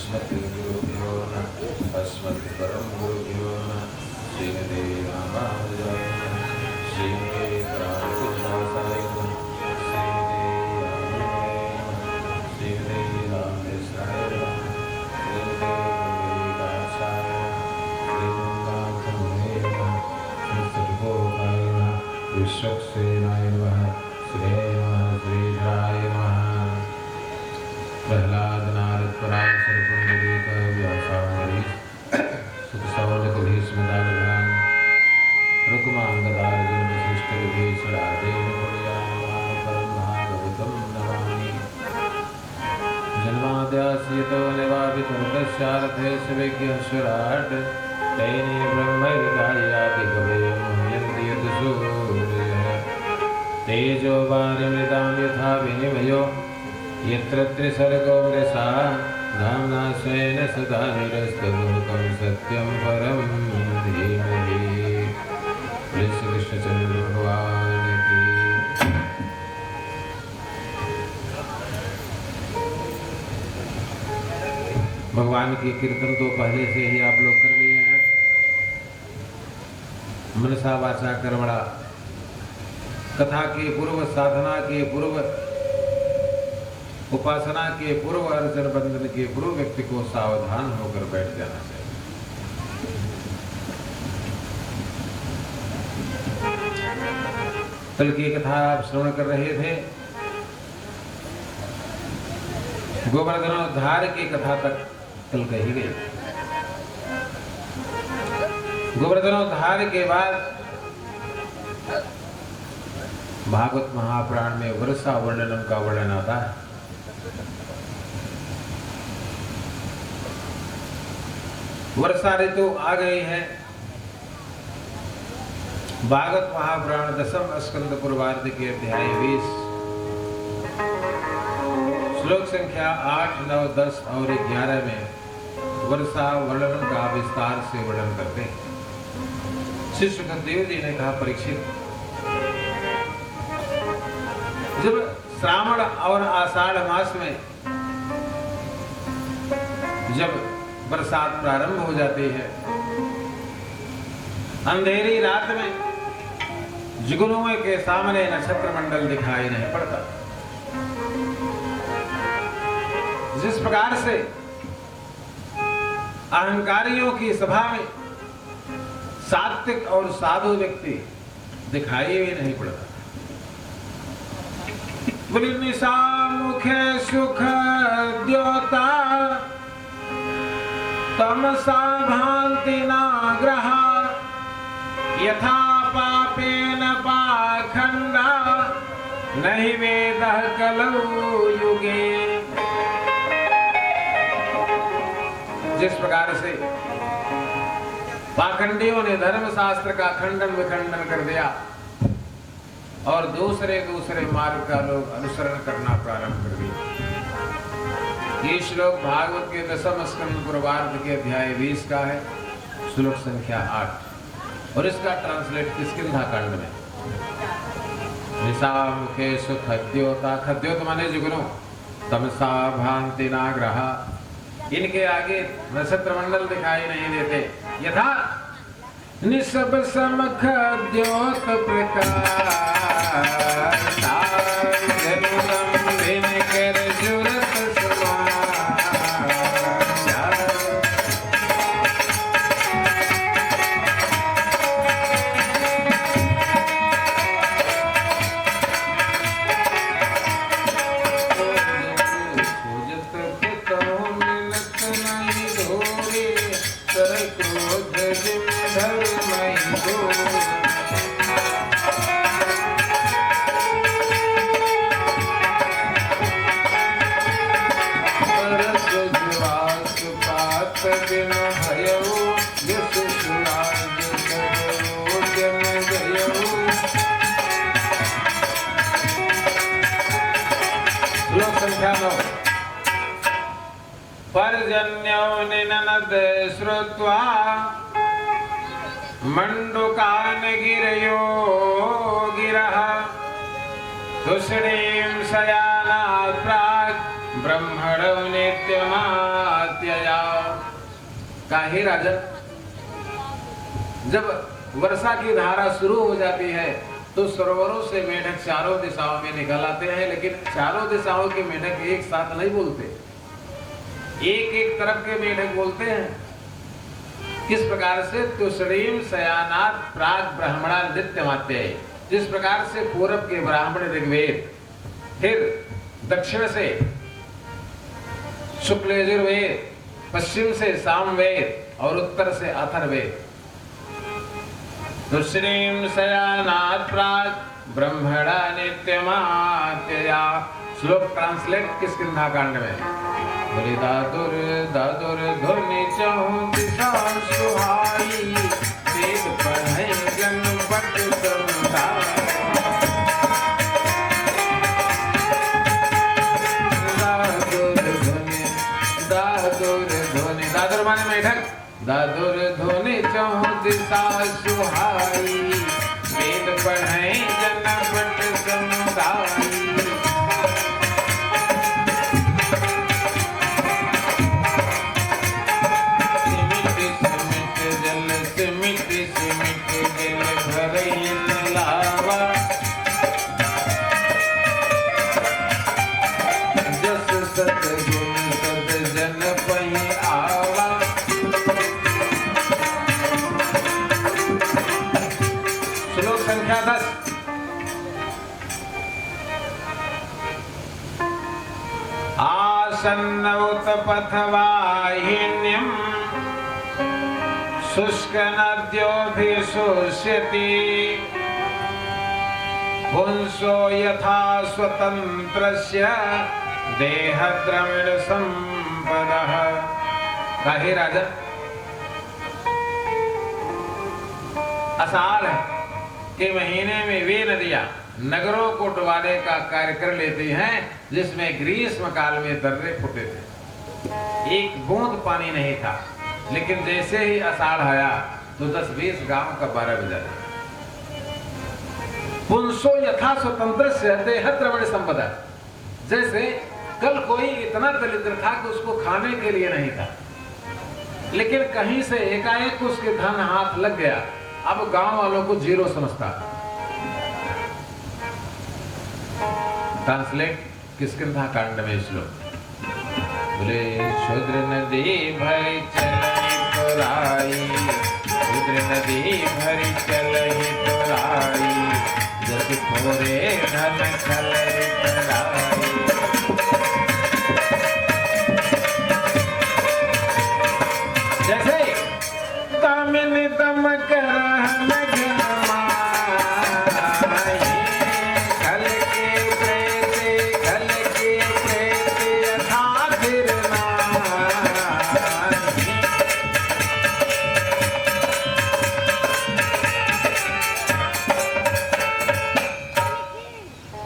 अस्मद्गुरुभ्यो नमः अस्मत्परं गुरुभ्यो नमः श्रीमते रामानुजाय नमः श्रीमते रामकृष्णाय नमः श्रीमते रामाय नमः श्रीमते रामेश्वराय नमः श्रीमते वेदाचार्य श्रीमन्नाथमुने नमः श्रीसद्गुरुदेवाय नमः विश्वक्सेनाय नमः श्रीधराय नमः प्रहलाद नारद पराय सर्वपुण्डरीक व्यासावरी सुखसौनक भीष्मदानभान रुक्मांगदार्जुन वसिष्ठ विभीषणादेव गुणयामान परम भागवतं नमामि जन्माद्यस्य निवापितर्कस्यार्थेषु विज्ञस्वराट् तेने ब्रह्महृदायाति कवये मुह्यन्ति यद्सूरयः तेजो वारिमृतां यथा विनिमयो यत्र त्रिसर्गो मृषा धाम्ना स्वेन सदा निरस्तगुरुकं सत्यं परं धीमहि। श्री कृष्णचंद्र भगवान की। भगवान के कीर्तन तो पहले से ही आप लोग कर लिए हैं। मनसा वाचा कर्मणा, कथा के पूर्व, साधना के पूर्व, उपासना के पूर्व, अर्चन बंधन के पूर्व व्यक्ति को सावधान होकर बैठ जाना चाहिए। कल की कथा आप श्रवण कर रहे थे। गोवर्धनोद्धार की कथा तक कल कही गई। गोवर्धनोद्धार के बाद भागवत महापुराण में वर्षा वर्णनम का वर्णन आता है। वर्षा ऋतु आ गई है। भागवत महापुराण दसम स्कंद पूर्वार्ध के अध्याय 20 श्लोक संख्या 8, 9, 10 और 11 में वर्षा वर्णन का विस्तार से वर्णन करते हैं। श्री सुखदेव जी ने कहा, परीक्षित, जब श्रावण और आषाढ़ मास में जब बरसात प्रारंभ हो जाती है, अंधेरी रात में जुगनुओं के सामने नक्षत्र मंडल दिखाई नहीं पड़ता। जिस प्रकार से अहंकारियों की सभा में सात्विक और साधु व्यक्ति दिखाई भी नहीं पड़ता। निशा मुखे सुख द्योता तमसा भान्ति नाग्रहा यथा पापेन पाखंडा नहि वेदः कलौ युगे। जिस प्रकार से पाखंडियों ने धर्म शास्त्र का खंडन विखंडन कर दिया और दूसरे मार्ग का लोग अनुसरण करना प्रारंभ कर दिया। ये श्लोक भागवत के दसम स्कंद पूर्वार्ध के अध्याय 20 का है, श्लोक संख्या 8, और इसका ट्रांसलेट किष्किंधा कांड में। निशा मुखे सुखद्योता, खद्योत माने जुगनों, तमसा भान्ति नाग्रहा, इनके आगे नक्षत्र मंडल दिखाई नहीं देते। यथा निशब समख द्योत प्रकाश पर्जन्यो निननद श्रुत्वा मंडुकान गिरयो गिरः तुष्णीं शयानात् प्राक् ब्रह्मणो नित्यमात्यय काहे राजन, जब वर्षा की धारा शुरू हो जाती है तो सरोवरों से मेढक चारों दिशाओं में निकल आते हैं, लेकिन चारों दिशाओं के मेढक एक साथ नहीं बोलते, एक एक तरफ के मेढक बोलते हैं। किस प्रकार से तुषरीम शयानात प्राग ब्राह्मणा नृत्यमात्य, जिस प्रकार से पूर्व के ब्राह्मण ऋग्वेद, फिर दक्षिण से शुक्ल यजुर्वेद, पश्चिम से सामवेद और उत्तर से अथर्ववेद। तुषरीम शयानात प्राग ब्रह्मणा नित्यमात्या। श्लोक ट्रांसलेट किष्किंधा कांड में। बोले दादुर दादुर ध्वनि चहुं दिशा सुहाई, वेद पढ़ै जन बट समुदाय। दादुर माने मेढक, दादुर ध्वनि चहुं दिशा सुहाई, वेद पढ़ै जन बट समुदाय। श्लोक संख्या 10। आसन्न उत्पथवाहिन्यम् शुष्कनद्योऽभिशुष्यति, पुंसो यथा स्वतन्त्रस्य देहद्रविण संपदः। काहे राजन, आषाढ़ के महीने में वे नदियां नगरों को डुबाने का कार्य कर लेती हैं, जिसमें ग्रीष्म काल में दर्रे फूटे थे, एक बूंद पानी नहीं था। लेकिन जैसे ही आषाढ़ आया तो 10-20 गांव का 12 बजा। पुंसो यथा स्वतंत्र से देहद्रविण संपदा। जैसे कल कोई इतना दरिद्र था कि उसको खाने के लिए नहीं था, लेकिन कहीं से एकाएक उसके धन हाथ लग गया, अब गांव वालों को जीरो समझता। ट्रांसलेट किष्किंधा कांड में श्लोक। बोले शूद्र नदी भरी चलहि तोराई, शूद्र नदी भरी चलहि तोराई, जस थोरे धन खलहि तराई। जैसे दामिनी दम करहन घनमाई, खल के प्रेत यथा फिरनाई।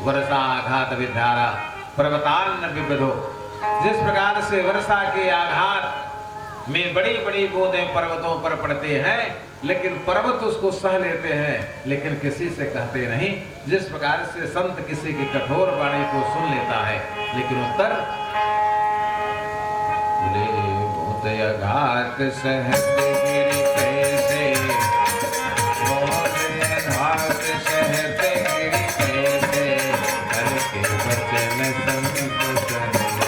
वर्षा आघात विधारा पर्वतान्न विविधो। जिस प्रकार से वर्षा के आघात में बड़ी बड़ी बूंदें पर्वतों पर पड़ते हैं, लेकिन पर्वत उसको सह लेते हैं, लेकिन किसी से कहते नहीं। जिस प्रकार से संत किसी की कठोर वाणी को सुन लेता है, लेकिन उत्तर बोले बहुत आघात सहते गिरि कैसे, बहुत आघात सहते गिरि कैसे, हर के वचन संत सहते।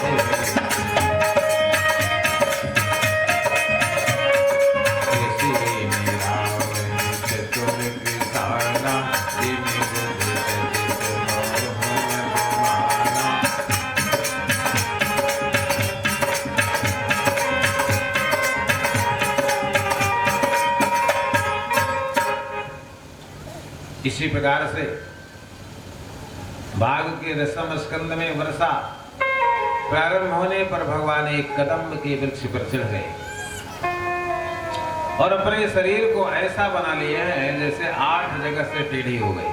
इसी प्रकार से भाग के दशम स्कंद में वर्षा प्रारंभ होने पर भगवान एक कदम्ब के वृक्ष पर चढ़ गए और अपने शरीर को ऐसा बना लिए हैं जैसे 8 जगह से टेढ़ी हो गई।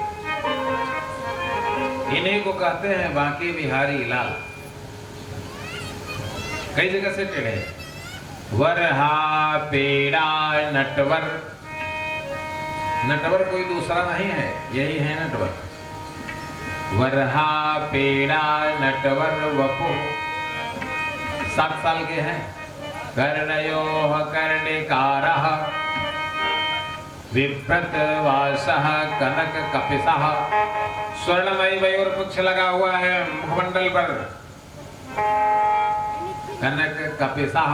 इन्हीं को कहते हैं बांके बिहारी लाल। कई जगह से टेढ़े। वरहा पेड़ा नटवर। नटवर कोई दूसरा नहीं है, यही है नटवर। वरहा पेड़ा नटवर वपो। 7 साल के हैं, कर्णयोः कर्णिकारः विभ्रतवासः कनककपिशः। स्वर्णमयी मयूर पुच्छ लगा हुआ है मुखमंडल पर। कनककपिशः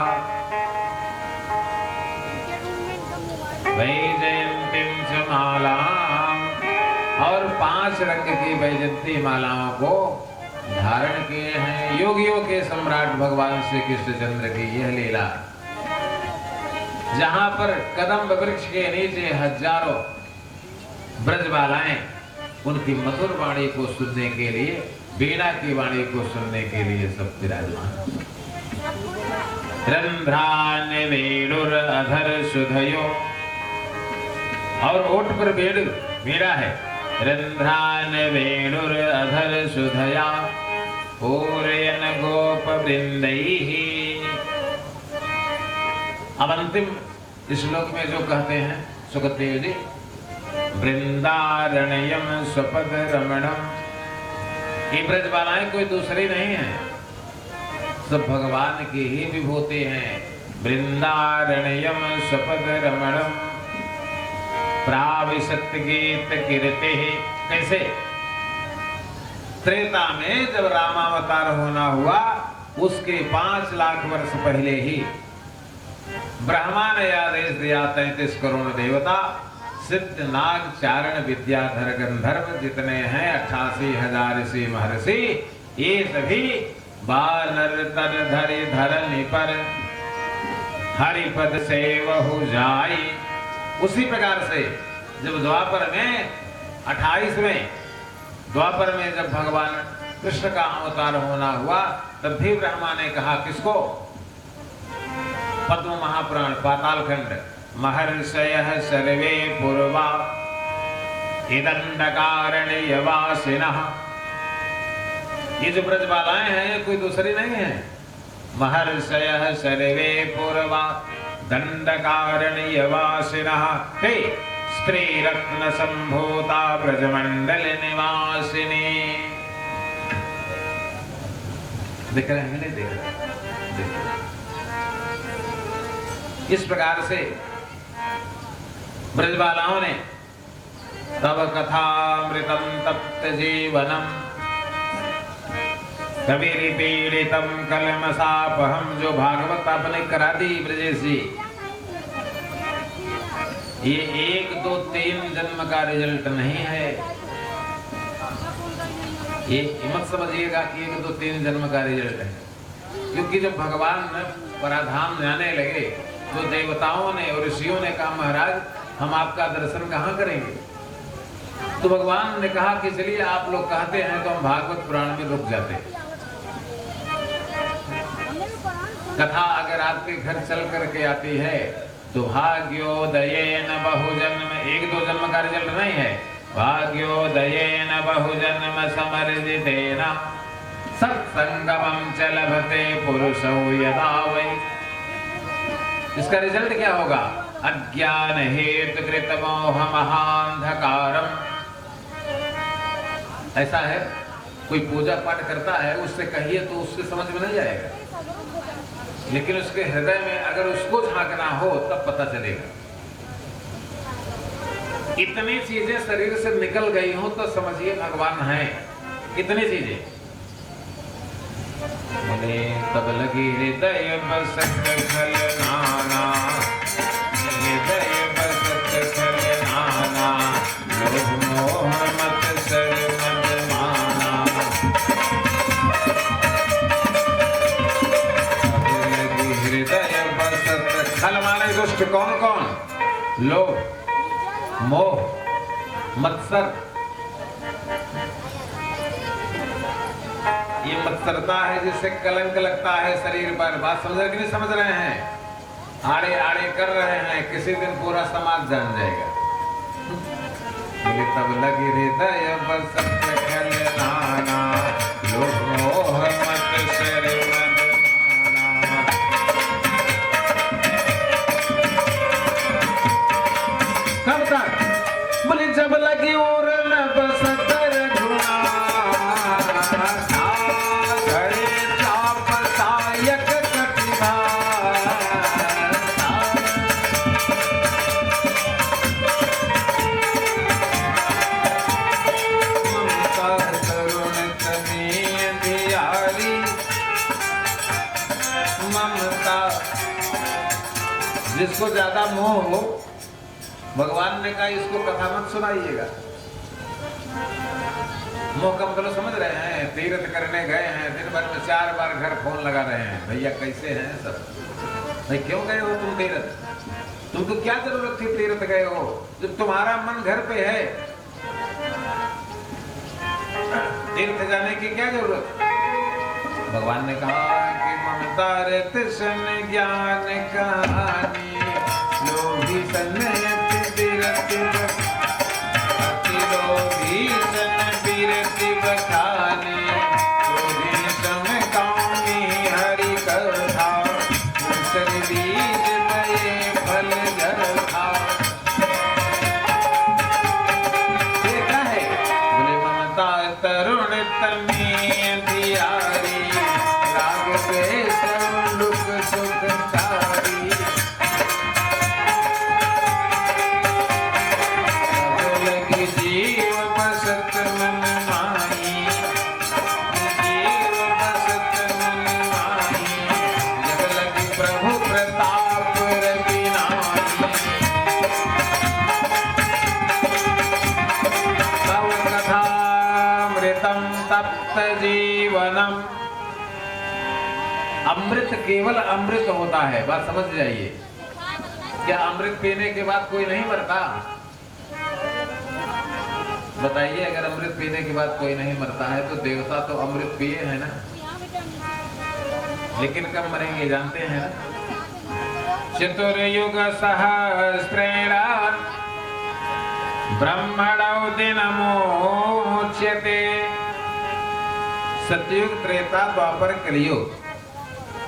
वैजयंतीं च मालाम्, और 5 रंग की वैजयंती मालाओं को धारण किए हैं। योगियों के सम्राट भगवान श्री कृष्णचंद्र की यह लीला, जहां पर कदम्ब वृक्ष के नीचे हजारों ब्रजबालाएं उनकी मधुर वाणी को सुनने के लिए, वीणा की वाणी को सुनने के लिए सब विराजमान। रंध्रान वेणुर अधर सुधयो, और ओठ पर वीणा है। रंध्रान वेणुर अधर सुधया पूरयन गोप वृंदैहि। अब अंतिम श्लोक में जो कहते हैं सुखदेव जी, वृंदारण्यम स्वपद रमणम, ये ब्रजबालाएं कोई दूसरी नहीं है, सब भगवान की ही विभूति हैं। वृंदारण्यम स्वपद रमणम प्राविशत गीत कीर्ति। कैसे? त्रेता में जब रामावतार होना हुआ, उसके 5 लाख वर्ष पहले ही ब्रह्मा ने आदेश दिया 33 करोड़ देवता, सिद्ध नाग चारण विद्याधर गंधर्व जितने हैं 88,000 ऋषि महर्षि, ये सभी बानर तर धरि धरनी पर हरिपद से वहु जाई। उसी प्रकार से जब द्वापर में 28वें द्वापर में जब भगवान कृष्ण का अवतार होना हुआ, तब भी ब्रह्मा ने कहा किसको? पद्म महापुराण पाताल खंड, महर्षयः सर्वे पूर्वा इदंडकारण्यवासिनः। ये जो ब्रजबालाएं हैं ये कोई दूसरी नहीं है। महर्षयः सर्वे पूर्वा दंडकारण्यवासिनः ते स्त्री रत्न संभूता ब्रजमंडल निवासिनी। देख रहे हैं? नहीं देख रहे? इस प्रकार से ब्रजबालाओं ने तब कथामृतम तप्त जीवनम कबीर पीड़ितम कलमसापहम, जो भागवत आपने करा दी ब्रजेश जी, ये 1, 2, 3 जन्म का रिजल्ट नहीं है। ये मत समझिएगा कि 1, 2, 3 जन्म का रिजल्ट है, क्योंकि जब भगवान पराधाम जाने लगे तो देवताओं ने और ऋषियों ने कहा महाराज हम आपका दर्शन कहाँ करेंगे? तो भगवान ने कहा कि चलिए आप लोग कहते हैं तो हम भागवत पुराण में रुक जाते हैं। कथा अगर आपके घर चल करके आती है तो भाग्योदयेन बहुजन्म, 1, 2 जन्म का रिजल्ट नहीं है। भाग्योदयेन बहुजन्म समर्जितेन सत्संगमं च लभते पुरुषो यदा वै। इसका रिजल्ट क्या होगा? अज्ञान हेतु कृत मोह महांधकारम। ऐसा है, कोई पूजा पाठ करता है, उससे कहिए तो उससे समझ में नहीं आएगा, लेकिन उसके हृदय में अगर उसको झांकना हो तब पता चलेगा। इतनी चीजें शरीर से निकल गई हो तो समझिए भगवान हैं। कितनी चीजें बोले तब लगी हृदय बसत खल नाना, हृदय बसत खल नाना, लोभ मोह मत सर मद माना। तब लगी हृदय बसत खल माने दुष्ट कौन कौन? लोभ, मोह, मत्सर। ये मत्सरता है जिससे कलंक लगता है शरीर पर। बात समझ रहे कि नहीं समझ रहे हैं? आड़े आड़े कर रहे हैं, किसी दिन पूरा समाज जान जाएगा। तब लगी हृदय बसत खल नाना, लोभ मोह मत सर मद माना। कब तक? बोले जब लगी और न बसत घुना, ममता। जिसको ज्यादा मोह हो, भगवान ने कहा इसको कथा मत सुनाइएगा। मोह का मतलब समझ रहे हैं? तीर्थ करने गए हैं, दिन भर में 4 बार घर फोन लगा रहे हैं, भैया कैसे हैं सब, भाई क्यों गए हो तुम तीर्थ? तुमको क्या जरूरत थी तीर्थ गए हो जब तुम्हारा मन घर पे है? तीर्थ जाने की क्या जरूरत? भगवान ने कहा कि ममता रत सन ज्ञान कहानी, लोभी सन तीर्थ लोभी सन तीर्थ बखाने, लोभी सम कामी हरि कथा, दूसर बीज बये फल जथा। ये क्या है? बोले ममता तरुण तमी धियारी, राग द्वेष लुक सुखकारी, सब लगी जीव बसत मन माही, जीव बसत मन माही, जग लगी प्रभु प्रताप रविनाही। तव कथामृतम तप्त जीवनम। अमृत केवल अमृत होता है, बात समझ जाइए। क्या अमृत पीने के बाद कोई नहीं मरता? बताइए, अगर अमृत पीने के बाद कोई नहीं मरता है तो देवता तो अमृत पिए हैं ना, लेकिन कब मरेंगे जानते हैं ना? चतुर्युग सहस्रेण ब्रह्मणो दिनमुच्यते। सतयुग, त्रेता, द्वापर, कलियुग,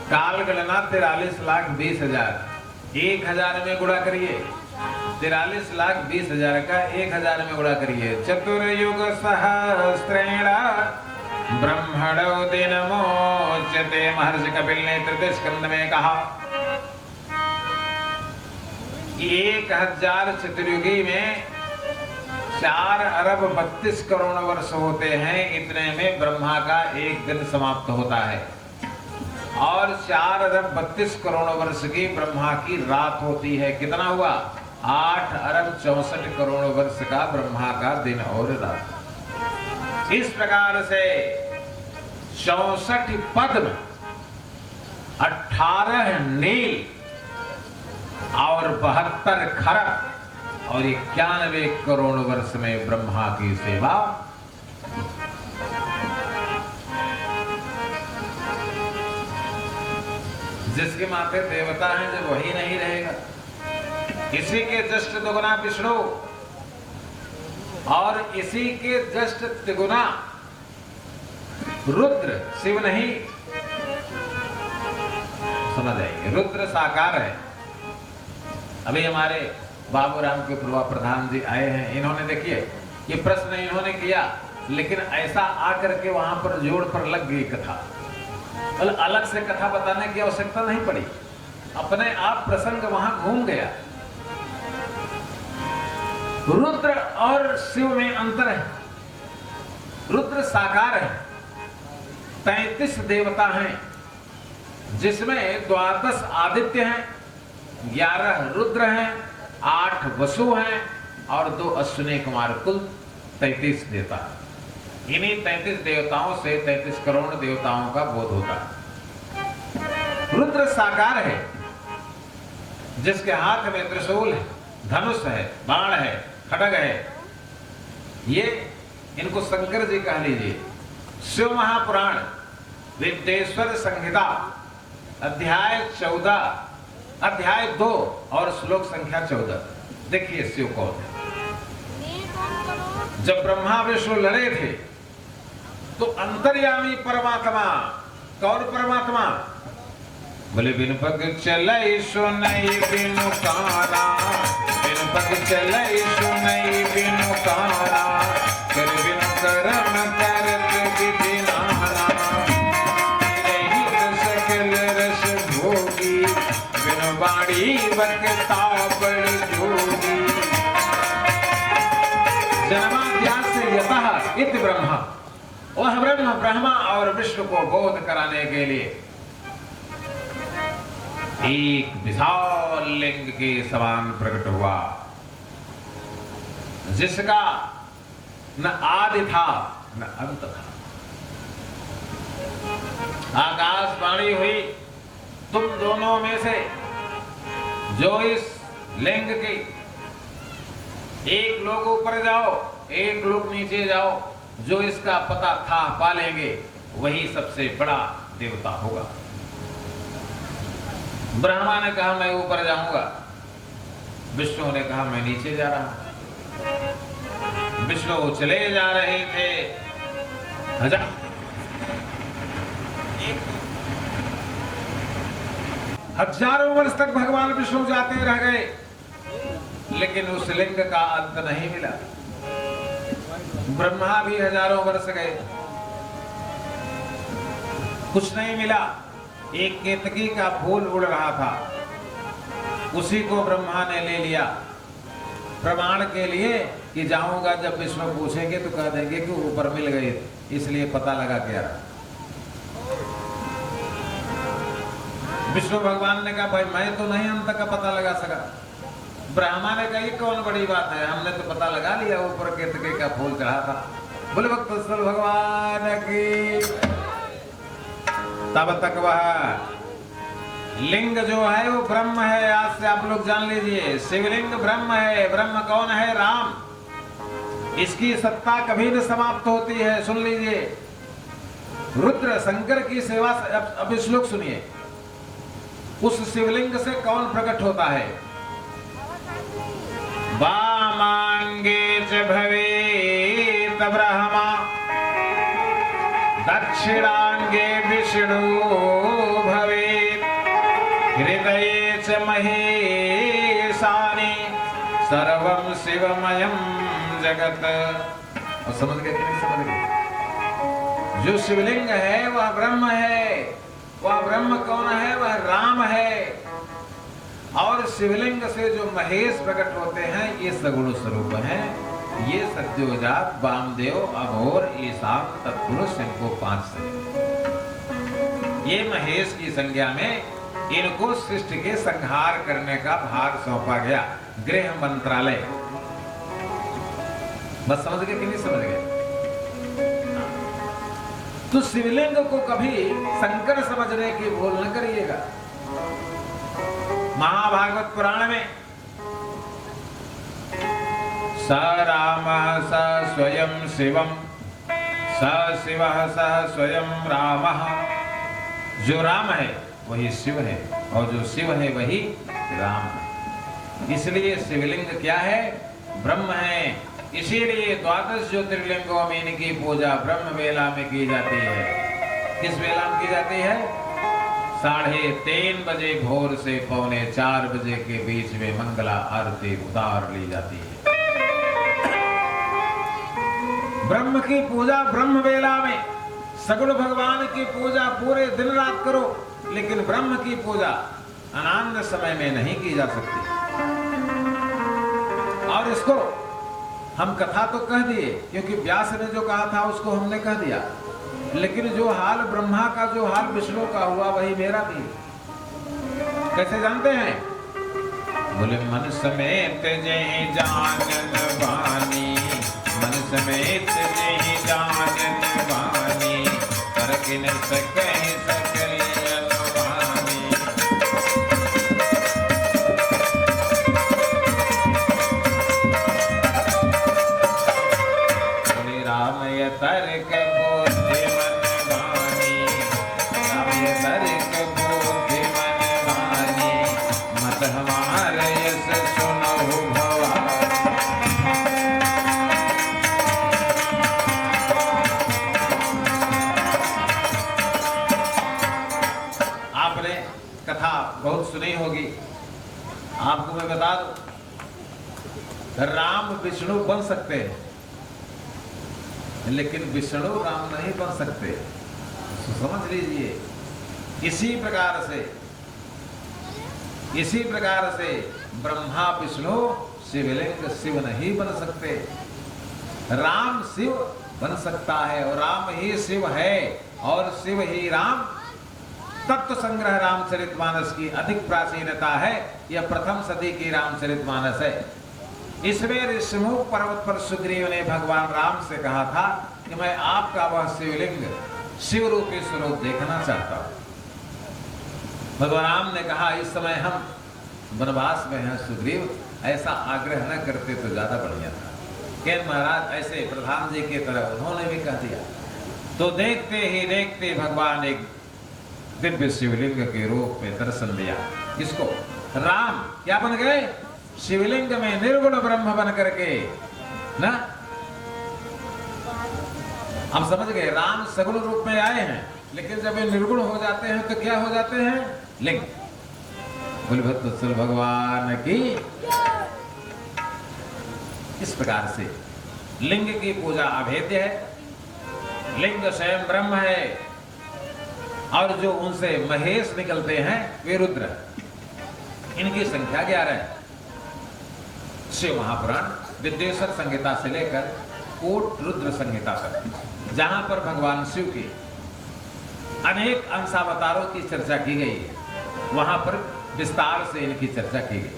काल गणना 43,20,000। 1000 में गुणा करिए, 43,20,000 का 1000 में गुणा करिए। चतुर्युग सहस्रेण ब्रह्मणो दिनमुच्यते। महर्षि कपिल ने तृतीय स्कंद में कहा कि 1000 चतुर्युगी में 4 अरब 32 करोड़ वर्ष होते हैं। इतने में ब्रह्मा का एक दिन समाप्त होता है, और 4 अरब 32 करोड़ वर्ष की ब्रह्मा की रात होती है। कितना हुआ? 8 अरब 64 करोड़ वर्ष का ब्रह्मा का दिन और रात। इस प्रकार से 64 पद्म, 18 नील और 72 खरब और 91 करोड़ वर्ष में ब्रह्मा की सेवा। जिसके माथे देवता हैं जब वही नहीं रहेगा। इसी के जस्ट दुगुना विष्णु और इसी के जस्ट तिगुना रुद्र, शिव नहीं। समझ आइए, रुद्र साकार है। अभी हमारे बाबूराम के पूर्वा प्रधान जी आए हैं, इन्होंने देखिए ये प्रश्न इन्होंने किया, लेकिन ऐसा आकर के वहां पर जोड़ पर लग गई कथा। अलग से कथा बताने की आवश्यकता नहीं पड़ी, अपने आप प्रसंग वहां घूम गया। रुद्र और शिव में अंतर है। रुद्र साकार है, 33 देवता हैं, जिसमें 12 आदित्य हैं, 11 रुद्र हैं, 8 वसु हैं और 2 अश्विनी कुमार, कुल 33 देवता। इन्हीं 33 देवताओं से 33 करोड़ देवताओं का बोध होता है। रुद्र साकार है, जिसके हाथ में त्रिशूल है, धनुष है, बाण है, खड्ग है। ये इनको शंकर जी कह लीजिए। शिव महापुराण विद्येश्वर संहिता अध्याय 14, अध्याय 2 और श्लोक संख्या 14। देखिए शिव कौन है। जब ब्रह्मा विष्णु लड़े थे तो अंतर्यामी परमात्मा, कौन परमात्मा? बोले बिन पग चलै सुनई बिनु काना, बिन पग चलै सुनई बिनु काना, कर बिनु कर्म करत विधि नाना, रहित सकल रस भोगी, बिनु बाणी बकता बड़ जोगी। जन्माद्यास यतः इति ब्रह्मा, वह ब्रह्मा और विष्णु को बोध कराने के लिए एक विशाल लिंग के समान प्रकट हुआ, जिसका न आदि था न अंत था। आकाशवाणी हुई, तुम दोनों में से जो इस लिंग के एक लोग ऊपर जाओ, एक लोग नीचे जाओ, जो इसका पता था पा लेंगे, वही सबसे बड़ा देवता होगा। ब्रह्मा ने कहा मैं ऊपर जाऊंगा, विष्णु ने कहा मैं नीचे जा रहा हूं। विष्णु चले जा रहे थे, हजारों वर्ष तक भगवान विष्णु जाते रह गए, लेकिन उस लिंग का अंत नहीं मिला। ब्रह्मा भी हजारों वर्ष गए, कुछ नहीं मिला। एक केतकी का फूल उड़ रहा था, उसी को ब्रह्मा ने ले लिया प्रमाण के लिए कि जाऊंगा, जब विष्णु पूछेंगे तो कह देंगे कि ऊपर मिल गए, इसलिए पता लगा क्या रहा। विष्णु भगवान ने कहा भाई मैं तो नहीं अंत का पता लगा सका। ब्रह्मा ने कहा ये कौन बड़ी बात है, हमने तो पता लगा लिया ऊपर केतकी का फूल चढ़ा था। बोले भक्तवत्सल भगवान की। तब तक वह लिंग जो है वो ब्रह्म है। आज से आप लोग जान लीजिए, शिवलिंग ब्रह्म है। ब्रह्म कौन है? राम। इसकी सत्ता कभी न समाप्त होती है। सुन लीजिए, रुद्र शंकर की सेवा। अब श्लोक सुनिए, उस शिवलिंग से कौन प्रकट होता है? वामांगे च भवेत् ब्रह्मा, दक्षिणांगे विष्णु भवेत्, हृदये च महेशानि, सर्वं शिवमयं जगत। और समझ गए कि नहीं समझ गए? जो शिवलिंग है वह ब्रह्म है। वह ब्रह्म कौन है? वह राम है। और शिवलिंग से जो महेश प्रकट होते हैं ये सगुण स्वरूप हैं। ये सद्योजात, वामदेव, अघोर, ईशान, तत्पुरुष, इनको 5 से। ये महेश की संज्ञा में इनको सृष्टि के संहार करने का भार सौंपा गया, गृह मंत्रालय। बस समझ गए कि नहीं समझ गए? तो शिवलिंग को कभी शंकर समझने की भूल न करिएगा। महाभागवत पुराण में स राम स स्वयं शिवम, स शिव स स्वयं राम। जो राम है वही शिव है, और जो शिव है वही राम है। इसलिए शिवलिंग क्या है? ब्रह्म है। इसीलिए 12 ज्योतिर्लिंगों में इनकी पूजा ब्रह्म वेला में की जाती है। किस वेला में की जाती है? 3:30 बजे भोर से 3:45 बजे के बीच में मंगला आरती उतार ली जाती है। ब्रह्म की पूजा ब्रह्म वेला में, सगुण भगवान की पूजा पूरे दिन रात करो, लेकिन ब्रह्म की पूजा अनान्य समय में नहीं की जा सकती। और इसको हम कथा तो कह दिए, क्योंकि व्यास ने जो कहा था उसको हमने कह दिया, लेकिन जो हाल ब्रह्मा का, जो हाल विष्णु का हुआ, वही मेरा भी। कैसे जानते हैं? बोले मन समेत जय जानन वाणी, मन समेत जय जानन वाणी, कर किन सके सकल वाणी। बोले राम ये तर्क बुद्धि मन वाणी, राम ये तर्क बुद्धि मन वाणी, मत हमारे यस सुनहु भवानी। आपने कथा बहुत सुनी होगी, आपको मैं बता दूं, राम विष्णु बन सकते हैं, लेकिन विष्णु राम नहीं बन सकते। तो समझ लीजिए, इसी प्रकार से ब्रह्मा विष्णु शिवलिंग शिव नहीं बन सकते। राम शिव बन सकता है, और राम ही शिव है, और शिव ही राम। तत्व संग्रह रामचरितमानस की अधिक प्राचीनता है। यह प्रथम सदी की रामचरितमानस है। इसमें ऋषिमुख पर्वत पर सुग्रीव ने भगवान राम से कहा था कि मैं आपका वह शिवलिंग शिव रूपी स्वरूप देखना चाहता हूं। भगवान राम ने कहा इस समय हम वनवास में हैं सुग्रीव, ऐसा आग्रह न करते तो ज्यादा बढ़िया था। कि महाराज ऐसे प्रधान जी की तरह उन्होंने भी कह दिया। तो देखते ही देखते भगवान एक दिव्य शिवलिंग के रूप में दर्शन दिया। किसको? राम क्या बन गए? शिवलिंग में निर्गुण ब्रह्म बन करके ना। हम समझ गए राम सगुण रूप में आए हैं, लेकिन जब ये निर्गुण हो जाते हैं तो क्या हो जाते हैं? लिंग। बलभद्र भगवान की। इस प्रकार से लिंग की पूजा अभेद्य है। लिंग स्वयं ब्रह्म है और जो उनसे महेश निकलते हैं वे रुद्र। इनकी संख्या 11 है। शिव महापुराण विद्वेश्वर संहिता से लेकर कोट रुद्र संहिता तक, जहां पर भगवान शिव के अनेक अंशावतारों की चर्चा की गई है, वहां पर विस्तार से इनकी चर्चा की गई।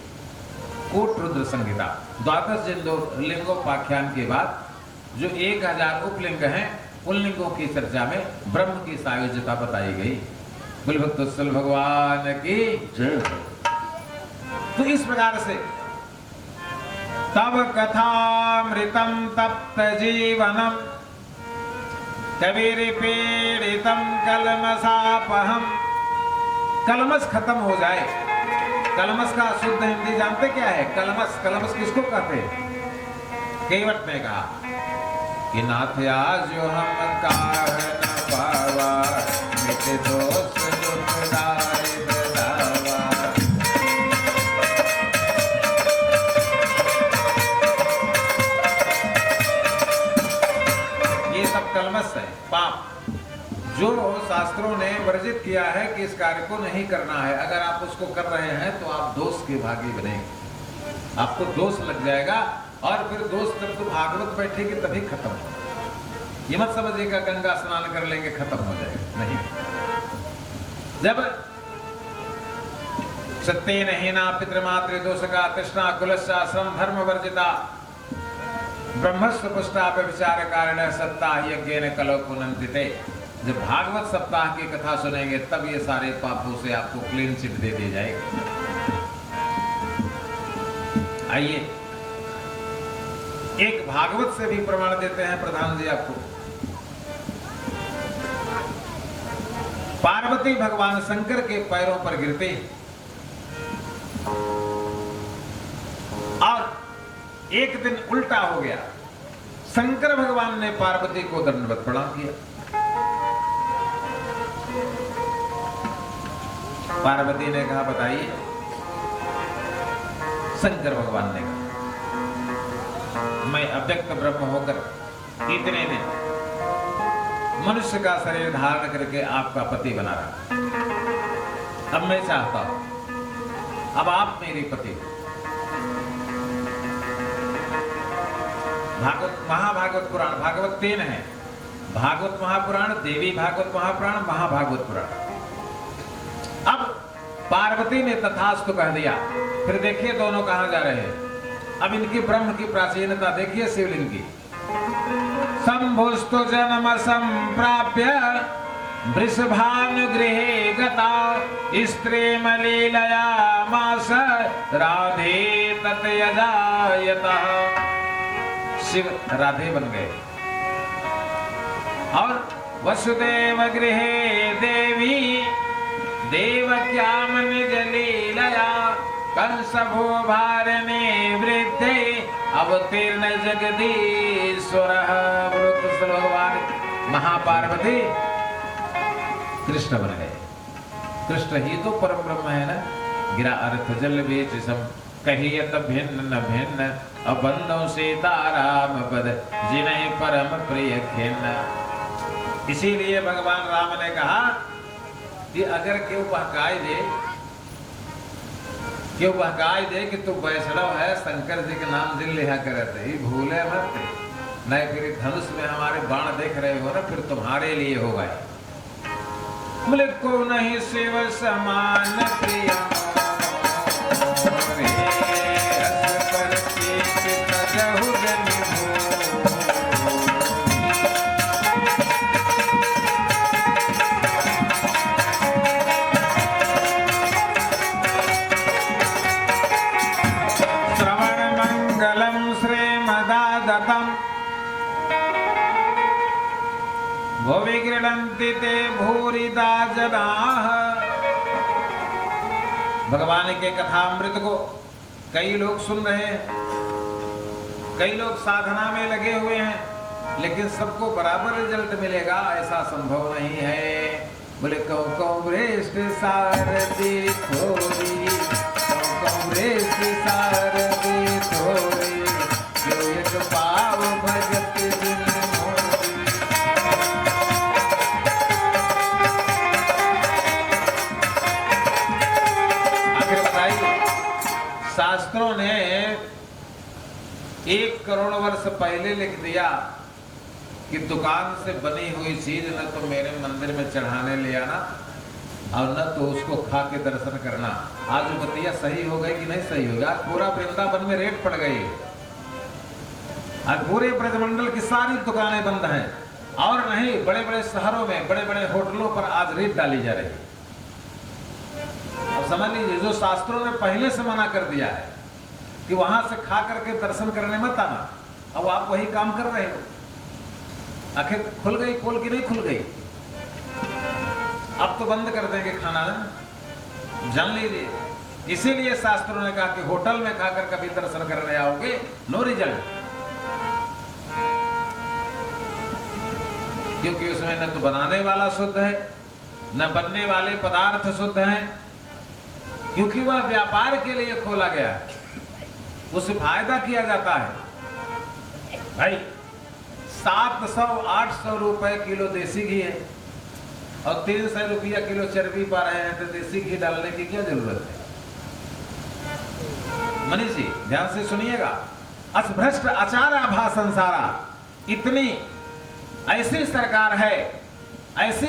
कोट रुद्र संहिता 12 लिंगोपाख्यान के बाद जो 1000 उपलिंग हैं, उन लिंगों की चर्चा में ब्रह्म की सायुज्यता बताई गई। बलभद्र भगवान की जय। तो इस प्रकार से तब कथामृतम तप्त जीवनम कबीर पीड़ितम कलमसापहम। कलमस खत्म हो जाए। कलमस का शुद्ध हिंदी जानते क्या है? कलमस। कलमस किसको कहते हैं? केवट ने कहा कि नाथ आज जो हम काह न पावा, मिट दोष दुखदाई बदावा। ये सब कलमस है, पाप, जो शास्त्रों ने वर्जित किया है कि इस कार्य को नहीं करना है। अगर आप उसको कर रहे हैं तो आप दोष के भागी बनेंगे, आपको दोष लग जाएगा और फिर दोष जब तो भागवत बैठेगी तभी खत्म होगा। ये मत समझिएगा गंगा स्नान कर लेंगे खत्म हो जाएगा, नहीं। जब सत्य नहीं ना पितृमातृ दोष का तृष्णा कुलस्या श्रम धर्म वर्जिता ब्रह्मस्व पुष्टा विचार कारण सत्ता यज्ञ कलो पुनंतिते। जब भागवत सप्ताह की कथा सुनेंगे तब ये सारे पापों से आपको क्लीन चिट दे दी जाएगी। आइए एक भागवत से भी प्रमाण देते हैं प्रधान जी आपको। पार्वती भगवान शंकर के पैरों पर गिरते और एक दिन उल्टा हो गया। शंकर भगवान ने पार्वती को दंडवत प्रणाम किया। पार्वती ने कहा बताइए। शंकर भगवान ने कहा मैं अव्यक्त ब्रह्म होकर इतने दिन मनुष्य का शरीर धारण करके आपका पति बना रहा। अब मैं चाहता हूं अब आप मेरे पति। भागवत महाभागवत पुराण, भागवत 3 है। भागवत महापुराण, देवी भागवत महापुराण, महाभागवत पुराण। अब पार्वती ने तथास्तु कह दिया। फिर देखिए दोनों कहां जा रहे हैं। अब इनकी ब्रह्म की प्राचीनता देखिए शिवलिंग की। शंभुस्तु जन्म संप्राप्य वृषभानुगृहे गता स्त्रीम लीलया मास राधे ततयजायतः। शिव राधे बन गए और वसुदेव गृहे देवी देवक्याम निज लीलया कंसभो भारने वृद्धे अवतीर्ण जगदीश्वर। भगवान महापार्वती कृष्ण बन गए। कृष्ण ही तो परम ब्रह्म है ना। गिरा अर्थ जल बीच सम कहियत भिन्न न भिन्न अबंधो सीताराम पद जिन्हें परम प्रिय खिन्न। इसीलिए भगवान राम ने कहा कि अगर क्यों बहकाई दे कि तू वैष्णव है, शंकर जी के नाम दिल लिया करते ही भूले मत। नहीं फिर धनुष में हमारे बाण देख रहे हो ना, फिर तुम्हारे लिए होगा। बोले को नहीं शिव समान प्रिय रस पर प्रीत तजहु जन श्रवण मंगलम श्रीमदादतम भुवि गृह्णन्ति ते भूरिदा जनाः। भगवान के कथामृत को कई लोग सुन रहे हैं, कई लोग साधना में लगे हुए हैं, लेकिन सबको बराबर रिजल्ट मिलेगा ऐसा संभव नहीं है। बोले कौ भ्रेष्ट सारथी थोड़ी, कौ भ्रेष्ट सारथी थोड़ी, जो एक पाव भगत दिन शास्त्रों ने 1 करोड़ वर्ष पहले लिख दिया कि दुकान से बनी हुई चीज न तो मेरे मंदिर में चढ़ाने ले आना और न तो उसको खा के दर्शन करना। आज बतिया सही हो गई कि नहीं सही होगा? पूरा वृंदावन में रेट पड़ गई। आज पूरे ब्रजमंडल की सारी दुकानें बंद हैं, और नहीं बड़े बड़े शहरों में बड़े बड़े होटलों पर आज रेट डाली जा रही है। अब समझ लीजिए, जो शास्त्रों ने पहले से मना कर दिया है कि वहां से खा करके दर्शन करने मत आना, अब आप वही काम कर रहे हो। आखिर खुल गई पोल की नहीं खुल गई? अब तो बंद कर देंगे खाना, जान लीजिए। इसीलिए शास्त्रों ने कहा कि होटल में खाकर कभी दर्शन करने आओगे, नो रिजल्ट, क्योंकि उसमें न तो बनाने वाला शुद्ध है, न बनने वाले पदार्थ शुद्ध हैं, क्योंकि वह व्यापार के लिए खोला गया है, उससे फायदा किया जाता है। भाई 700-800 रुपए किलो देसी घी है और 300 रुपया किलो चर्बी पा रहे हैं, तो देसी घी डालने की क्या जरूरत है? मनीष जी ध्यान से सुनिएगा। अस्भ्रष्ट आचार आभा संसारा, इतनी ऐसी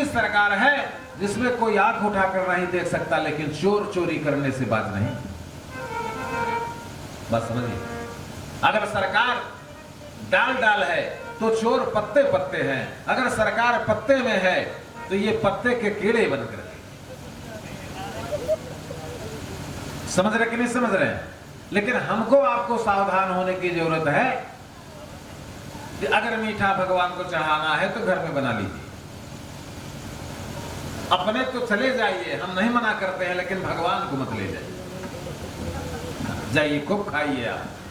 सरकार है जिसमें कोई आंख उठाकर नहीं देख सकता, लेकिन चोर चोरी करने से बात नहीं। बस समझिए, अगर सरकार डाल है तो चोर पत्ते पत्ते हैं, अगर सरकार पत्ते में है तो ये पत्ते के कीड़े बनकर। समझ रहे कि नहीं समझ रहे हैं? लेकिन हमको आपको सावधान होने की जरूरत है कि अगर मीठा भगवान को चढ़ाना है तो घर में बना लीजिए। अपने तो चले जाइए, हम नहीं मना करते हैं, लेकिन भगवान को मत ले जाइए, खूब खाइए।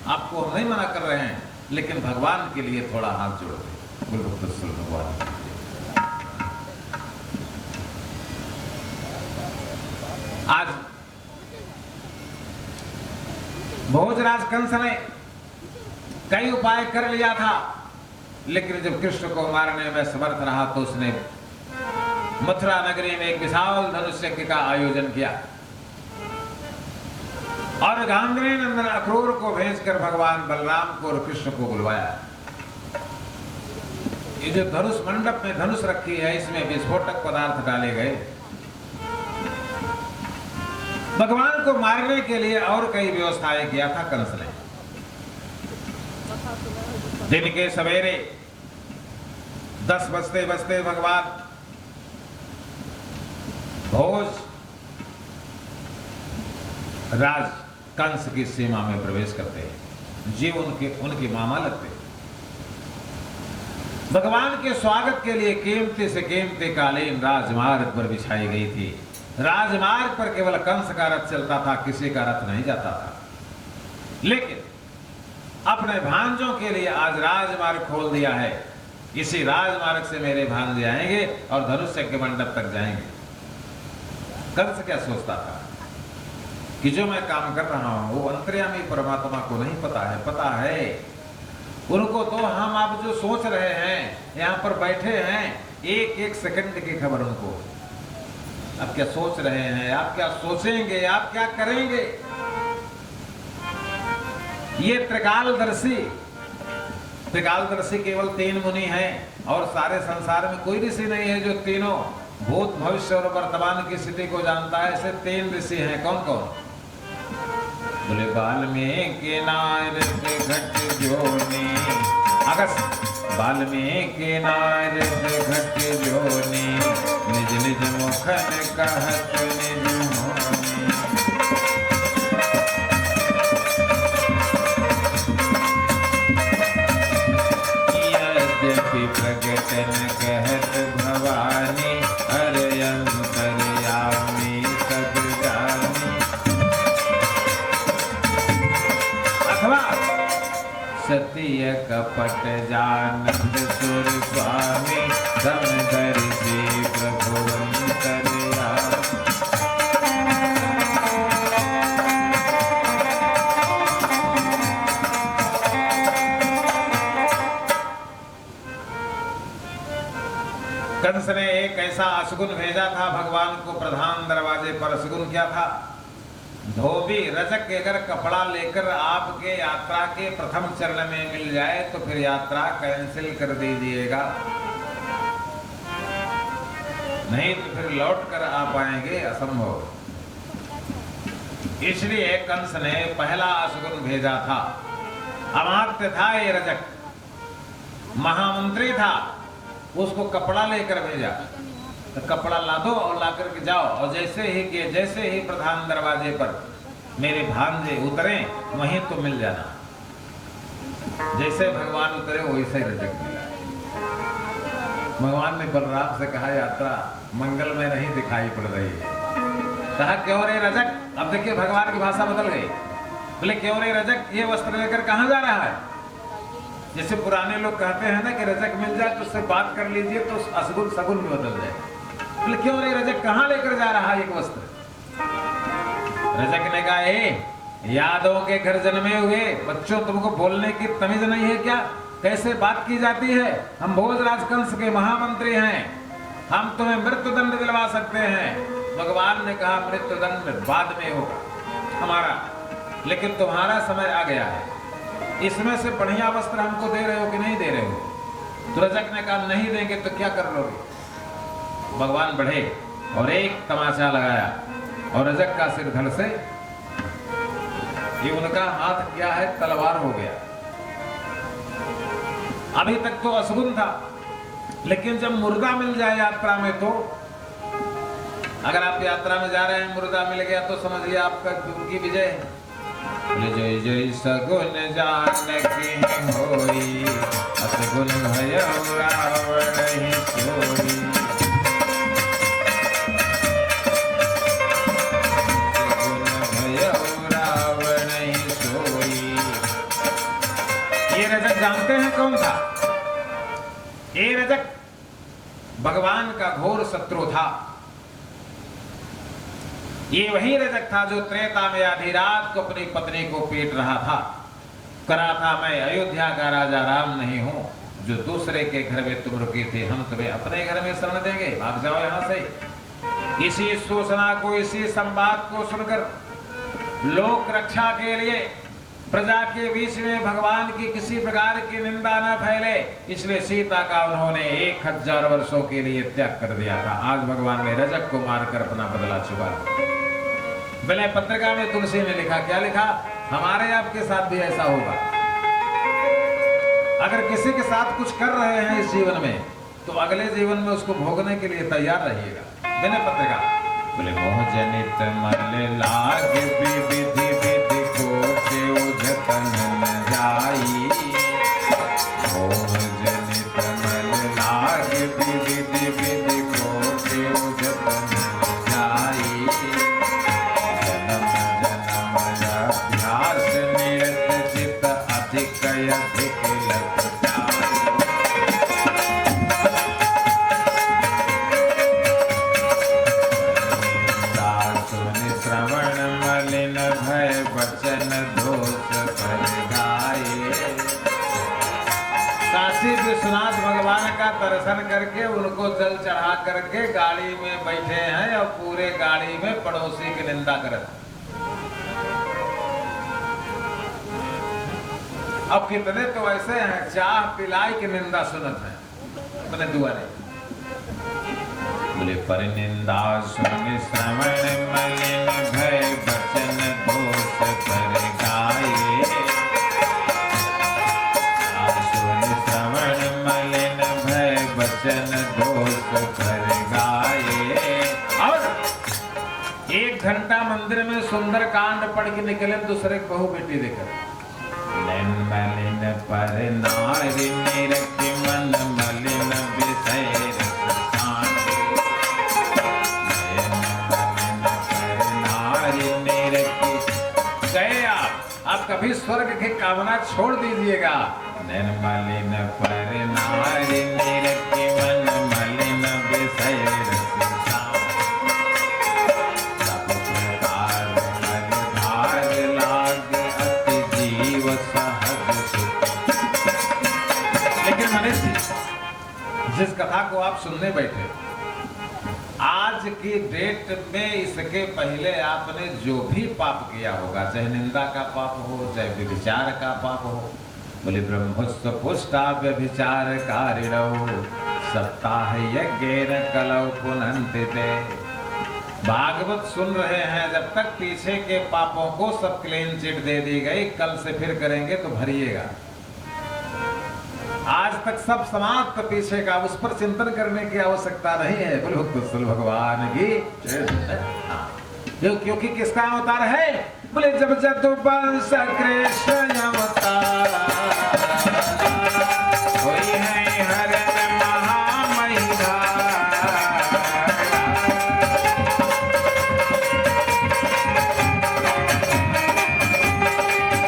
आपको हम नहीं मना कर रहे हैं, लेकिन भगवान के लिए थोड़ा हाथ जोड़ते भगवान। आज भोजराज कंस ने कई उपाय कर लिया था, लेकिन जब कृष्ण को मारने में समर्थ रहा तो उसने मथुरा नगरी में एक विशाल धनुष यज्ञ का आयोजन किया और गांगने नंदन अक्रूर को भेजकर भगवान बलराम को और कृष्ण को बुलवाया। ये जो धनुष मंडप में धनुष रखी है, इसमें विस्फोटक पदार्थ डाले गए। भगवान को मारने के लिए और कई व्यवस्थाएं किया था कंस ने। दिन के सवेरे 10 बजते बजते भगवान भोज राज कंस की सीमा में प्रवेश करते हैं। जीव उनकी मामा लगते हैं। भगवान के स्वागत के लिए कीमती से कीमती कालीन राजमार्ग पर बिछाई गई थी। राजमार्ग पर केवल कंस का रथ चलता था, किसी का रथ नहीं जाता था। लेकिन अपने भांजों के लिए आज राजमार्ग खोल दिया है। इसी राजमार्ग से मेरे भांजे आएंगे और धनुष्य के मंडप तक जाएंगे। कंस क्या सोचता था कि जो मैं काम कर रहा हूं वो अंतर्यामी परमात्मा को नहीं पता है। पता है उनको तो हम आप जो सोच रहे हैं, यहां पर बैठे हैं, एक एक सेकंड की खबर उनको। आप क्या सोच रहे हैं, आप क्या सोचेंगे, आप क्या करेंगे, ये त्रिकालदर्शी केवल 3 मुनि हैं और सारे संसार में कोई ऋषि नहीं है जो तीनों भूत भविष्य और वर्तमान की स्थिति को जानता है। ऐसे 3 ऋषि हैं। कौन कौन? बोले वाल्मीकि नारद घट जोनी, अगस्त वाल्मीकि नारद घट जोनी, निज निज मुखन कहत निज होनी। यद्यपि प्रगटन कहत भवानी, अरे अंतर्यामी सब जानी। अथवा सत्य कपट जानत सुर स्वामी, समदर्शी प्रभु अंतर्यामी। कंस ने एक ऐसा असगुन भेजा था भगवान को प्रधान दरवाजे पर। असगुन क्या था? धोबी रजक अगर कपड़ा लेकर आपके यात्रा के प्रथम चरण में मिल जाए तो फिर यात्रा कैंसिल कर दीजिएगा, नहीं तो फिर लौट कर आ पाएंगे असंभव। इसलिए कंस ने पहला असगुन भेजा था। अमात्य था ये रजक, महामंत्री था, उसको कपड़ा लेकर भेजा। तो कपड़ा ला दो और ला करके जाओ, और जैसे ही प्रधान दरवाजे पर मेरे भांजे उतरे वहीं तो मिल जाना। जैसे भगवान उतरे वैसे ही रजक मिला। भगवान ने बलराम से कहा यात्रा मंगलमय नहीं दिखाई पड़ रही है। कहा क्यों रे रजक? अब देखिए भगवान की भाषा बदल गई। बोले क्यों रे रजक, ये वस्त्र लेकर कहाँ जा रहा है? जैसे पुराने लोग कहते हैं ना कि रजक मिल जाए तो उससे बात कर लीजिए तो असगुन सगुन में बदल जाए। बोले क्यों रे रजक, कहाँ लेकर जा रहा है एक वस्त्र? रजक ने कहा यादों के घर जन्मे हुए बच्चों, तुमको बोलने की तमीज नहीं है क्या? कैसे बात की जाती है? हम भोजराज कंस के महामंत्री हैं, हम तुम्हें मृत्युदंड दिलवा सकते हैं। भगवान ने कहा मृत्युदंड बाद में होगा हमारा, लेकिन तुम्हारा समय आ गया है। इसमें से बढ़िया वस्त्र हमको दे रहे हो कि नहीं दे रहे हो? तो रजक ने कहा नहीं देंगे तो क्या कर लोगे? भगवान बढ़े और एक तमाचा लगाया और रजक का सिर धड़ से ये उनका हाथ क्या है तलवार हो गया। अभी तक तो असगुन था, लेकिन जब मुर्दा मिल जाए यात्रा में, तो अगर आप यात्रा में जा रहे हैं मुर्दा मिल गया तो समझिए आपका उनकी विजय है। जय जय सगुन जानकी होई, असगुन भयउ रावण ही सोई। सगुन भयउ रावण ही सोई। ये रजक जानते हैं कौन था? ये रजक भगवान का घोर शत्रु था। ये वही रजक था जो त्रेता में आधी रात को अपनी पत्नी को पीट रहा था। करा था मैं अयोध्या का राजा राम नहीं हूं, जो दूसरे के घर में तुम रुकी थी, हम तुम्हें अपने घर में शरण देंगे, भाग जाओ यहां से। इसी सूचना को, इसी संवाद को सुनकर लोक रक्षा के लिए प्रजा के बीच में भगवान की किसी प्रकार की निंदा न फैले, इसलिए सीता का उन्होंने 1000 वर्षों के लिए त्याग कर दिया था। आज भगवान ने रजक को मारकर अपना बदला चुका। विनय पत्रिका में तुलसी ने लिखा, क्या लिखा? हमारे आपके साथ भी ऐसा होगा। अगर किसी के साथ कुछ कर रहे हैं इस जीवन में, तो अगले जीवन में उसको भोगने के लिए तैयार रहिएगा। विनय पत्रिका बोले मोह जनित मल लाग विधि विधि को जतन न जाई। मोह जनित मल लाग विधि विधि को जतन न जाई। जन्म जन्म अभ्यास निरत चित अधिक अधिक लग वचन दोष पर गाए। काशी विश्वनाथ भगवान का दर्शन करके उनको जल चढ़ा करके गाड़ी में बैठे हैं और पूरे गाड़ी में पड़ोसी की निंदा करते। अब कितने तो ऐसे हैं चाह पिलाई की निंदा सुनत है अपने दुआरे। बोले परनिंदा सुन श्रवण मलिन भय बचन दोष पर गाये। सुन श्रवण मलिन भय बचन दोष पर गाये। और 1 घंटा मंदिर में सुंदर कांड पढ़ के निकले, दूसरे बहू बेटी देकर मलिन पर नारी निरखि मन मलिन विषय गए आप कभी स्वर्ग की कामना छोड़ दीजिएगा। निर्मलिन पर नारी निरखि मन मलिन विषय जिस कथा को आप सुनने बैठे, आज की डेट में इसके पहले आपने जो भी पाप किया होगा, चाहे निंदा का पाप हो, चाहे व्यभिचार का पाप हो, बोले ब्रह्मस्व पुष्टा व्यभिचार कारिणौ सप्ताह यज्ञेन कलौ पुनन्तिते। भागवत सुन रहे हैं, जब तक पीछे के पापों को सब क्लीन चिट दे दी गई, कल से फिर करेंगे तो भरिएगा। आज तक सब समाप्त पीछे का, उस पर चिंतन करने की आवश्यकता नहीं है। बोलो कुशल भगवान की। क्योंकि किसका अवतार है? बोले जब जदुवंश कृष्ण अवतार कोई है हरण महामहिमा।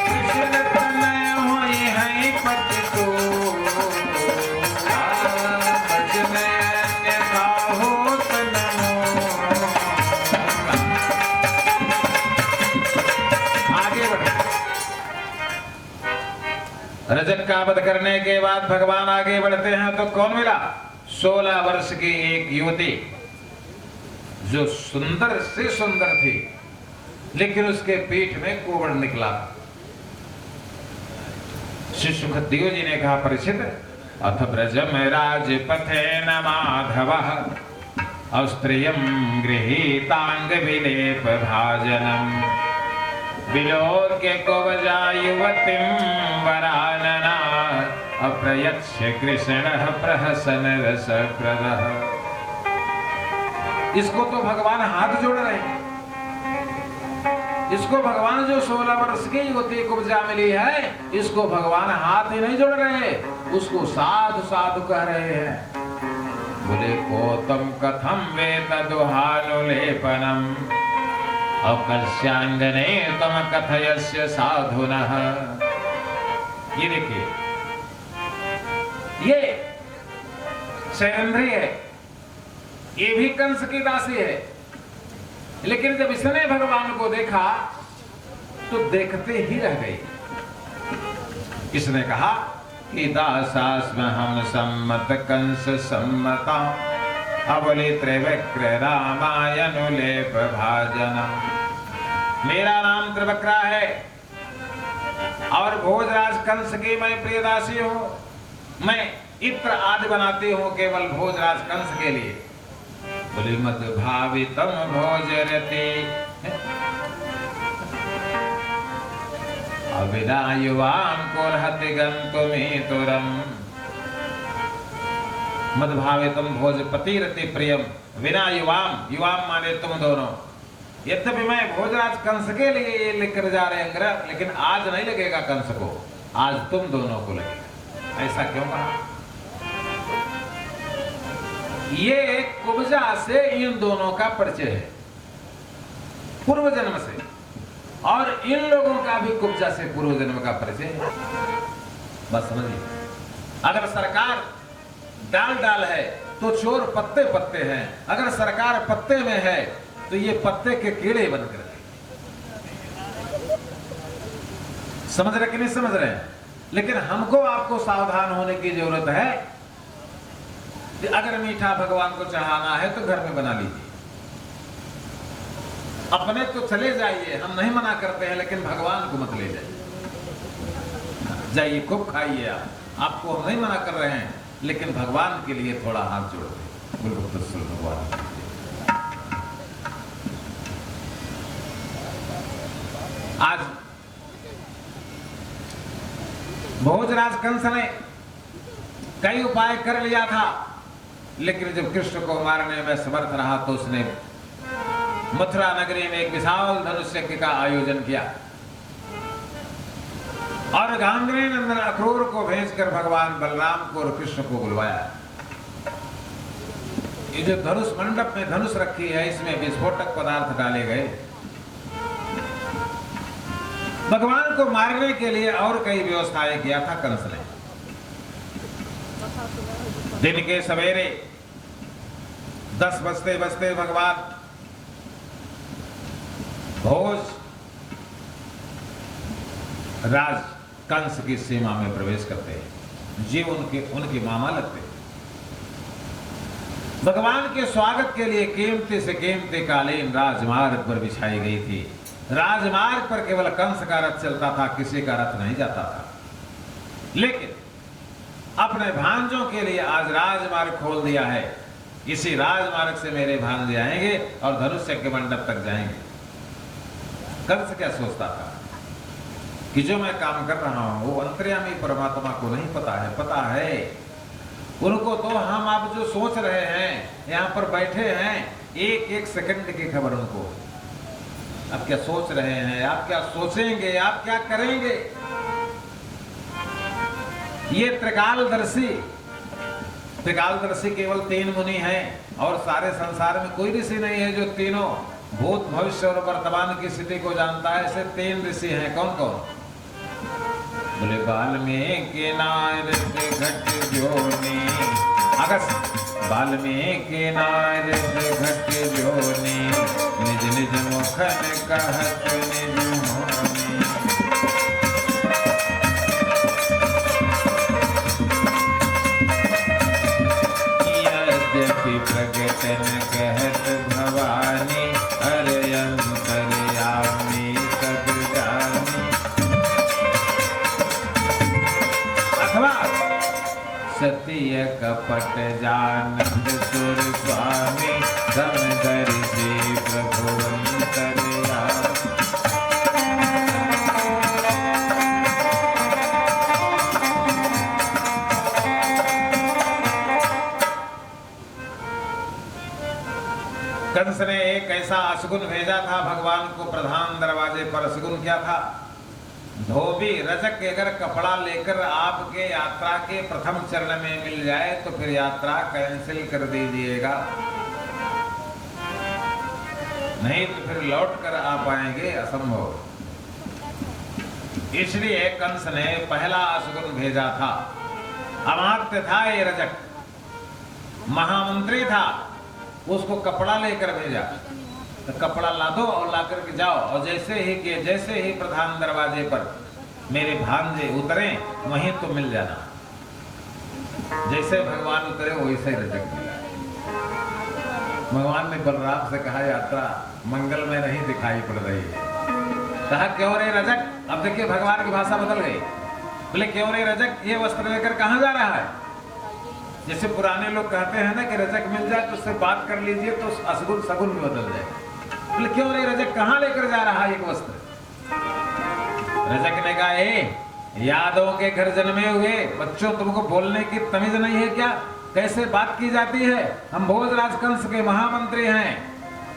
कृष्ण तनय होई है पति तो रजत का वध करने के बाद भगवान आगे बढ़ते हैं तो कौन मिला? 16 वर्ष की एक युवती जो सुंदर से सुंदर थी, लेकिन उसके पीठ में कोवड़ निकला। श्री सुखदेव जी ने कहा, परीक्षित अथ ब्रजम राजपथे न माधवः औस्त्रियं गृहीतांग विलेप भाजनम विलोक्य कुब्जा युवतीं वरानना अप्रयच्छ कृष्णः प्रहसन रसप्रदः। इसको तो भगवान हाथ जोड़ रहे हैं। इसको भगवान जो 16 वर्ष की युवती कुब्जा मिली है, इसको भगवान हाथ ही नहीं जोड़ रहे, उसको साधु साधु कह रहे हैं। बोले कोतम कथम वेतदुहानुलेपनम अकस्यांगने तम कथयस्य साधुनः। ये देखिए, ये शैलेंद्री है, ये भी कंस की दासी है, लेकिन जब इसने भगवान को देखा तो देखते ही रह गई। इसने कहा कि दासास्म हम सम्मत कंस सम्मता अबले त्रिवक्र रामायनुलेप भाजनम। मेरा नाम त्रिवक्रा है और भोजराज कंस की मैं प्रियदासी हूं। मैं इत्र आदि बनाती हूं केवल भोजराज कंस के लिए। बोले मद भावितम भोजरते अविदा युवाम कोरहति गंतुमितुरम। मद भावितम भोजपति रति प्रियम विना युवाम, युवाम माने तुम दोनों। यद्यपि मैं भोजराज कंस के लिए ये लेकर जा रहे हैं, लेकिन आज नहीं लगेगा कंस को, आज तुम दोनों को लगेगा। ऐसा क्यों कहा? ये कुब्जा से इन दोनों का परिचय है पूर्व जन्म से, और इन लोगों का भी कुब्जा से पूर्व जन्म का परिचय है। बस समझिए, अगर सरकार डाल डाल है तो चोर पत्ते पत्ते हैं। अगर सरकार पत्ते में है तो ये पत्ते के कीड़े बनकर है। समझ रहे कि नहीं समझ रहे हैं? लेकिन हमको आपको सावधान होने की जरूरत है कि अगर मीठा भगवान को चढ़ाना है तो घर में बना लीजिए। अपने तो चले जाइए, हम नहीं मना करते हैं, लेकिन भगवान को मत ले जाइए। जाइए खूब खाइए, आपको हम नहीं मना कर रहे हैं, लेकिन भगवान के लिए थोड़ा हाथ जोड़ो। भगवान आज भोजराज कंस ने कई उपाय कर लिया था, लेकिन जब कृष्ण को मारने में समर्थ रहा तो उसने मथुरा नगरी में एक विशाल धनुष यज्ञ का आयोजन किया और गांगने नंदन अक्रूर को भेजकर भगवान बलराम को और कृष्ण को बुलवाया। ये जो धनुष मंडप में धनुष रखी है, इसमें विस्फोटक पदार्थ डाले गए। भगवान को मारने के लिए और कई व्यवस्थाएं किया था कंस ने। दिन के सवेरे 10 बजते बजते भगवान भोज राज कंस की सीमा में प्रवेश करते हैं। जी उनके मामा लगते हैं। भगवान के स्वागत के लिए कीमती से कीमती कालीन राजमार्ग पर बिछाई गई थी। राजमार्ग पर केवल कंस का रथ चलता था, किसी का रथ नहीं जाता था। लेकिन अपने भांजों के लिए आज राजमार्ग खोल दिया है। इसी राजमार्ग से मेरे भांजे आएंगे और धनुष्य के मंडप तक जाएंगे। कंस क्या सोचता था कि जो मैं काम कर रहा हूं वो अंतर्यामी परमात्मा को नहीं पता है। पता है उनको तो हम आप जो सोच रहे हैं, यहां पर बैठे हैं, एक एक सेकंड की खबर उनको। आप क्या सोच रहे हैं, आप क्या सोचेंगे, आप क्या करेंगे, ये त्रिकालदर्शी केवल 3 मुनि हैं और सारे संसार में कोई ऋषि नहीं है जो तीनों भूत भविष्य और वर्तमान की स्थिति को जानता है। ऐसे 3 ऋषि हैं। कौन कौन? बोले वाल्मीकि नारद घट जोनी, अगस्त वाल्मीकि नारद घट जोनी, निज निज मुखन कहत निज होनी। यद्यपि प्रगटन कहत भवानी, अरे अंतर्यामी सब जानी। अथवा सत्य कपट जानत सुर स्वामी, समदर्शी प्रभु अंतर्यामी। कंस ने एक ऐसा अशगुन भेजा था भगवान को प्रधान दरवाजे पर। अशगुन क्या था? धोबी रजक अगर कपड़ा लेकर आपके यात्रा के प्रथम चरण में मिल जाए तो फिर यात्रा कैंसिल कर दीजिएगा, नहीं तो फिर लौट कर आ पाएंगे असंभव। इसलिए कंस ने पहला अशगुन भेजा था। अमात्य था ये रजक, महामंत्री था, उसको कपड़ा लेकर भेजा। तो कपड़ा ला दो और ला करके जाओ, और जैसे ही प्रधान दरवाजे पर मेरे भांजे उतरे वहीं तो मिल जाना। जैसे भगवान उतरे वैसे ही रजक मिला। भगवान ने बलराम से कहा यात्रा मंगल में नहीं दिखाई पड़ रही है। कहा क्यों रे रजक? अब देखिए भगवान की भाषा बदल गई। बोले क्यों रे रजक, ये वस्त्र लेकर कहाँ जा रहा है? जैसे पुराने लोग कहते हैं ना कि रजक मिल जाए तो उससे बात कर लीजिए तो अशगुन सगुन में बदल जाए। बोले क्यों रे रजक, कहाँ लेकर जा रहा है एक वस्त्र? रजक ने कहा यादों के घर जन्मे हुए बच्चों, तुमको बोलने की तमीज नहीं है क्या? कैसे बात की जाती है? हम भोजराज कंस के महामंत्री हैं,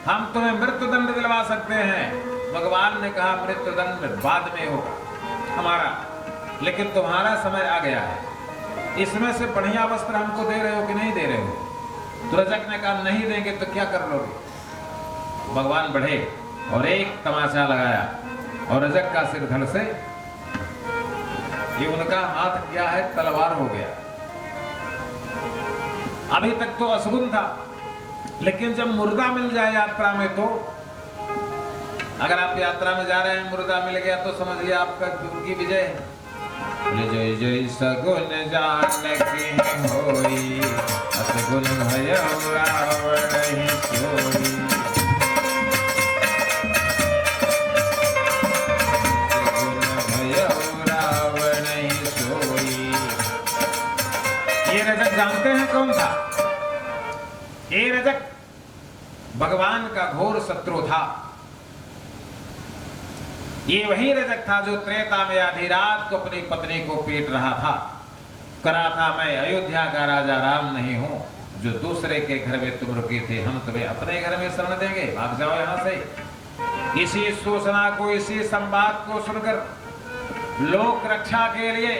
हम तुम्हें मृत्युदंड दिलवा सकते हैं। भगवान ने कहा मृत्युदंड बाद में होगा हमारा, लेकिन तुम्हारा समय आ गया है। इसमें से बढ़िया वस्त्र हमको दे रहे हो कि नहीं दे रहे हो? तो रजक ने कहा नहीं देंगे तो क्या कर लोगे? भगवान बढ़े और एक तमाचा लगाया और रजक का सिर धड़ से ये उनका हाथ क्या है तलवार हो गया। अभी तक तो अशगुन था, लेकिन जब मुर्दा मिल जाए यात्रा में, तो अगर आप यात्रा में जा रहे हैं मुर्दा मिल गया तो समझिए आपका उनकी विजय है। जय जय सगुन जानकी होई, असगुन भयउ रावण ही सोई। सगुन भयउ रावण ही सोई। ये रजक जानते हैं कौन था? ये रजक भगवान का घोर शत्रु था। ये वही रजक था जो त्रेता में आधी रात को अपनी पत्नी को पीट रहा था, करा था मैं अयोध्या का राजा राम नहीं हूं जो दूसरे के घर में तुम रुकी थी, हम तुम्हें अपने घर में शरण देंगे, भाग जाओ यहां से। इसी सूचना को, इसी संवाद को सुनकर लोक रक्षा के लिए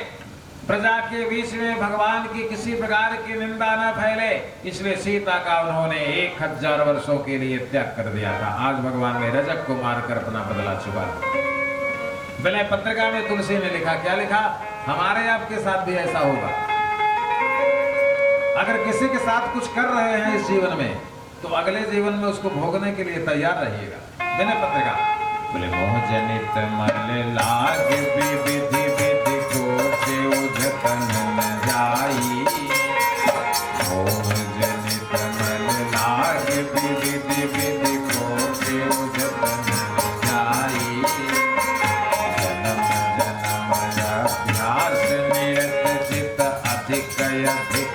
प्रजा के बीच में भगवान की किसी प्रकार की निंदा न फैले, इसलिए सीता का उन्होंने 1000 वर्षों के लिए त्याग कर दिया था। आज भगवान ने रजक को मारकर अपना बदला चुका। विनय पत्रिका में तुलसी ने लिखा, क्या लिखा? हमारे आपके साथ भी ऐसा होगा। अगर किसी के साथ कुछ कर रहे हैं इस जीवन में, तो अगले जीवन में उसको भोगने के लिए तैयार रहिएगा। विनय पत्रिका बोले, मोह जनित मल लाग विधि विधि को जतन न जाई, मोह जनित मल लाग विधि विधि को जतन न जाई, जन्म जन्म अभ्यास निरत चित अधिक अधिक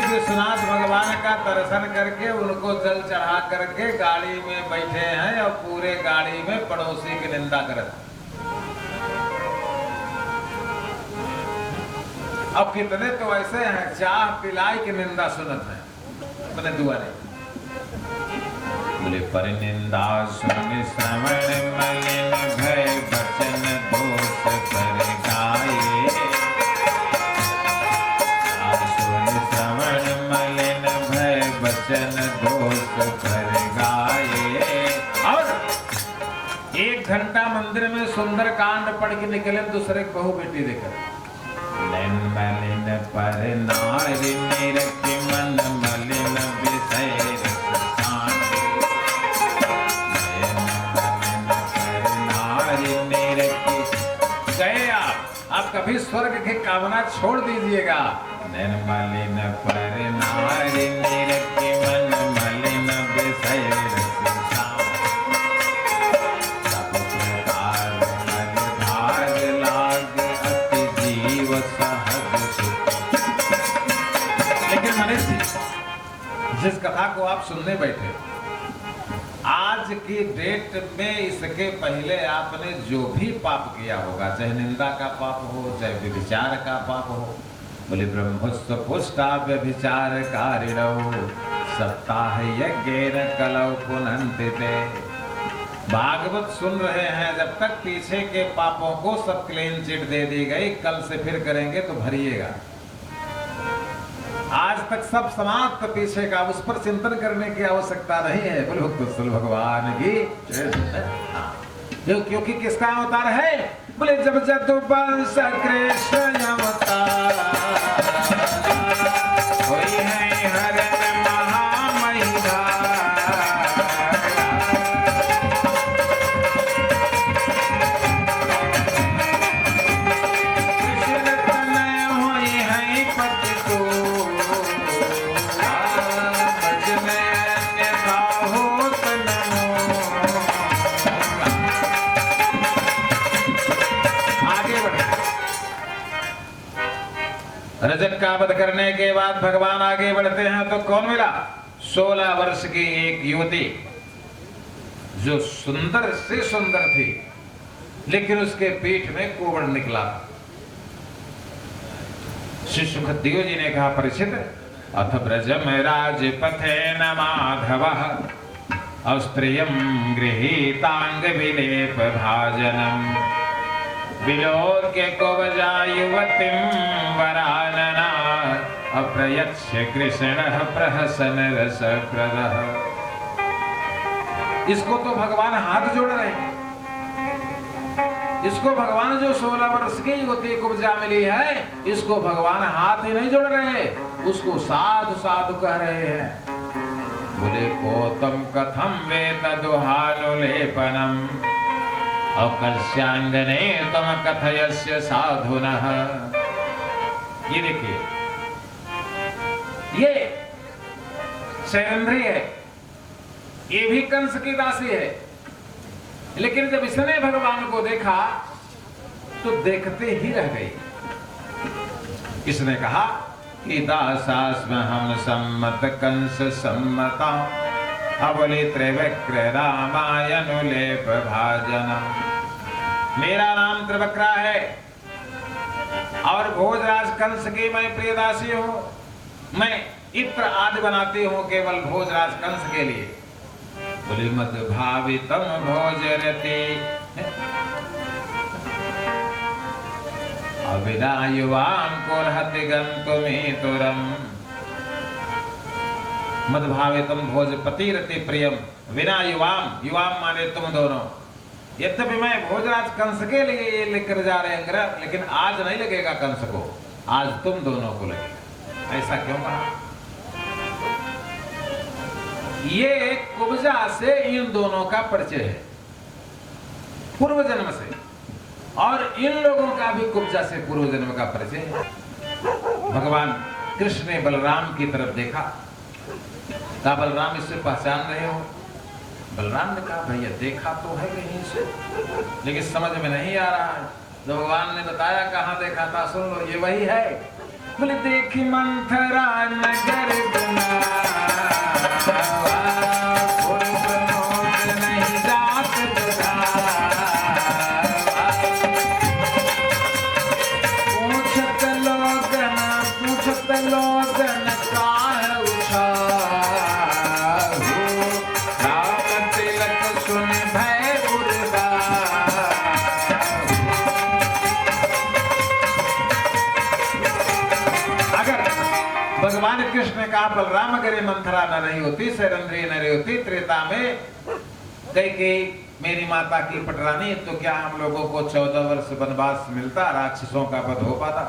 विश्वनाथ भगवान का दर्शन करके उनको जल चढ़ा करके गाड़ी में बैठे हैं और पूरे गाड़ी में पड़ोसी की निंदा करते। अब कितने तो ऐसे हैं चाह पिलाई की निंदा सुनत है अपने दुआरे। बोले पर निंदा सुन श्रवण मलिन भय बचन दोष पर गाये, बचन दोष कर गाये। और 1 घंटा मंदिर में सुंदर कांड पढ़ के निकले दूसरे बहू बेटी देकर। नैन मलिन पर नारी निरखी मन मलिन विषय गए आप कभी स्वर्ग की कामना छोड़ दीजिएगा। नैन मलिन पर नारी निरखी मन मलिन विषय सब प्रकार मन भाग लाग अति जीव सहज सुख। लेकिन मनीष जी, जिस कथा को आप सुनने बैठे, आज की डेट में इसके पहले आपने जो भी पाप किया होगा, चाहे निंदा का पाप हो, चाहे व्यभिचार का पाप हो, बोले ब्रह्मस्व पुष्टा व्यभिचार कारिणौ सप्ताह यज्ञेन कलौ पुनन्तिते। भागवत सुन रहे हैं, जब तक पीछे के पापों को सब क्लीन चिट दे दी गई, कल से फिर करेंगे तो भरिएगा। आज तक सब समाप्त पीछे का, उस पर चिंतन करने की आवश्यकता नहीं है। बोलो कुशल भगवान की। क्योंकि किसका अवतार है? बोले जब जदुवंश कृष्ण अवतार कोई है हरण महामहिमा। कृष्ण तनय होई है पति को, भज में अन्यथा होत नमो। आगे बढ़े। रजक का वध करने के बाद भगवान आगे बढ़ते हैं तो कौन मिला? 16 वर्ष की एक युवती जो सुंदर से सुंदर थी, लेकिन उसके पीठ में कोवड़ निकला। श्री सुखदेव जी ने कहा, परीक्षित, अथ ब्रजम राजपथे न माधवः अस्त्रियं गृहीतांग विलेप भाजनम विलोक्य कुवजा युवतिं वरानना अप्रयच्छ कृष्णः प्रहसन रसप्रदः। इसको तो भगवान हाथ जोड़ रहे हैं। इसको भगवान जो 16 वर्ष की युवती कुब्जा मिली है, इसको भगवान हाथ ही नहीं जोड़ रहे, उसको साधु साधु कह रहे हैं। बोले कोतम कथम वेतदुहानुलेपनम अकस्यांगने तम कथयस्य साधुनः। ये देखिए, ये शैलेंद्री है, ये भी कंस की दासी है। लेकिन जब इसने भगवान को देखा तो देखते ही रह गई। इसने कहा कि दासास्म हम सम्मत कंस सम्मता अबले त्रिवक्र रामायनुलेप भाजनम। मेरा नाम त्रिवक्रा है और भोजराज कंस की मैं प्रियदासी हूं। मैं इत्र आदि बनाती हूं केवल भोजराज कंस के लिए। बोले मद भावितम भोजरते अविदा युवाम को रहते गंतुमेतुरम। मद भावितम भोजपति रति प्रियम विना युवाम। युवाम माने तुम दोनों। यद्यपि मैं भोजराज कंस के लिए ये लेकर जा रहे हैं, लेकिन आज नहीं लगेगा कंस को, आज तुम दोनों को लगेगा। ऐसा क्यों कहा? ये कुब्जा से इन दोनों का परिचय है पूर्व जन्म से, और इन लोगों का भी कुब्जा से पूर्व जन्म का परिचय है। भगवान कृष्ण ने बलराम की तरफ देखा, कहा बलराम इससे पहचान रहे हो? बलराम ने कहा भैया देखा तो है कहीं से, लेकिन समझ में नहीं आ रहा है। तो भगवान ने बताया कहाँ देखा था, सुन लो, ये वही है। बोले देखी मंथरा नगर नहीं जात पूछत लोगन का उठा भगवान कृष्ण ने कहा बलराम अगर ये मंथरा न रही होती, सैरंध्री न रही होती त्रेता में कैकेयी मेरी माता की पटरानी, तो क्या हम लोगों को 14 वर्ष वनवास मिलता, राक्षसों का वध हो पाता।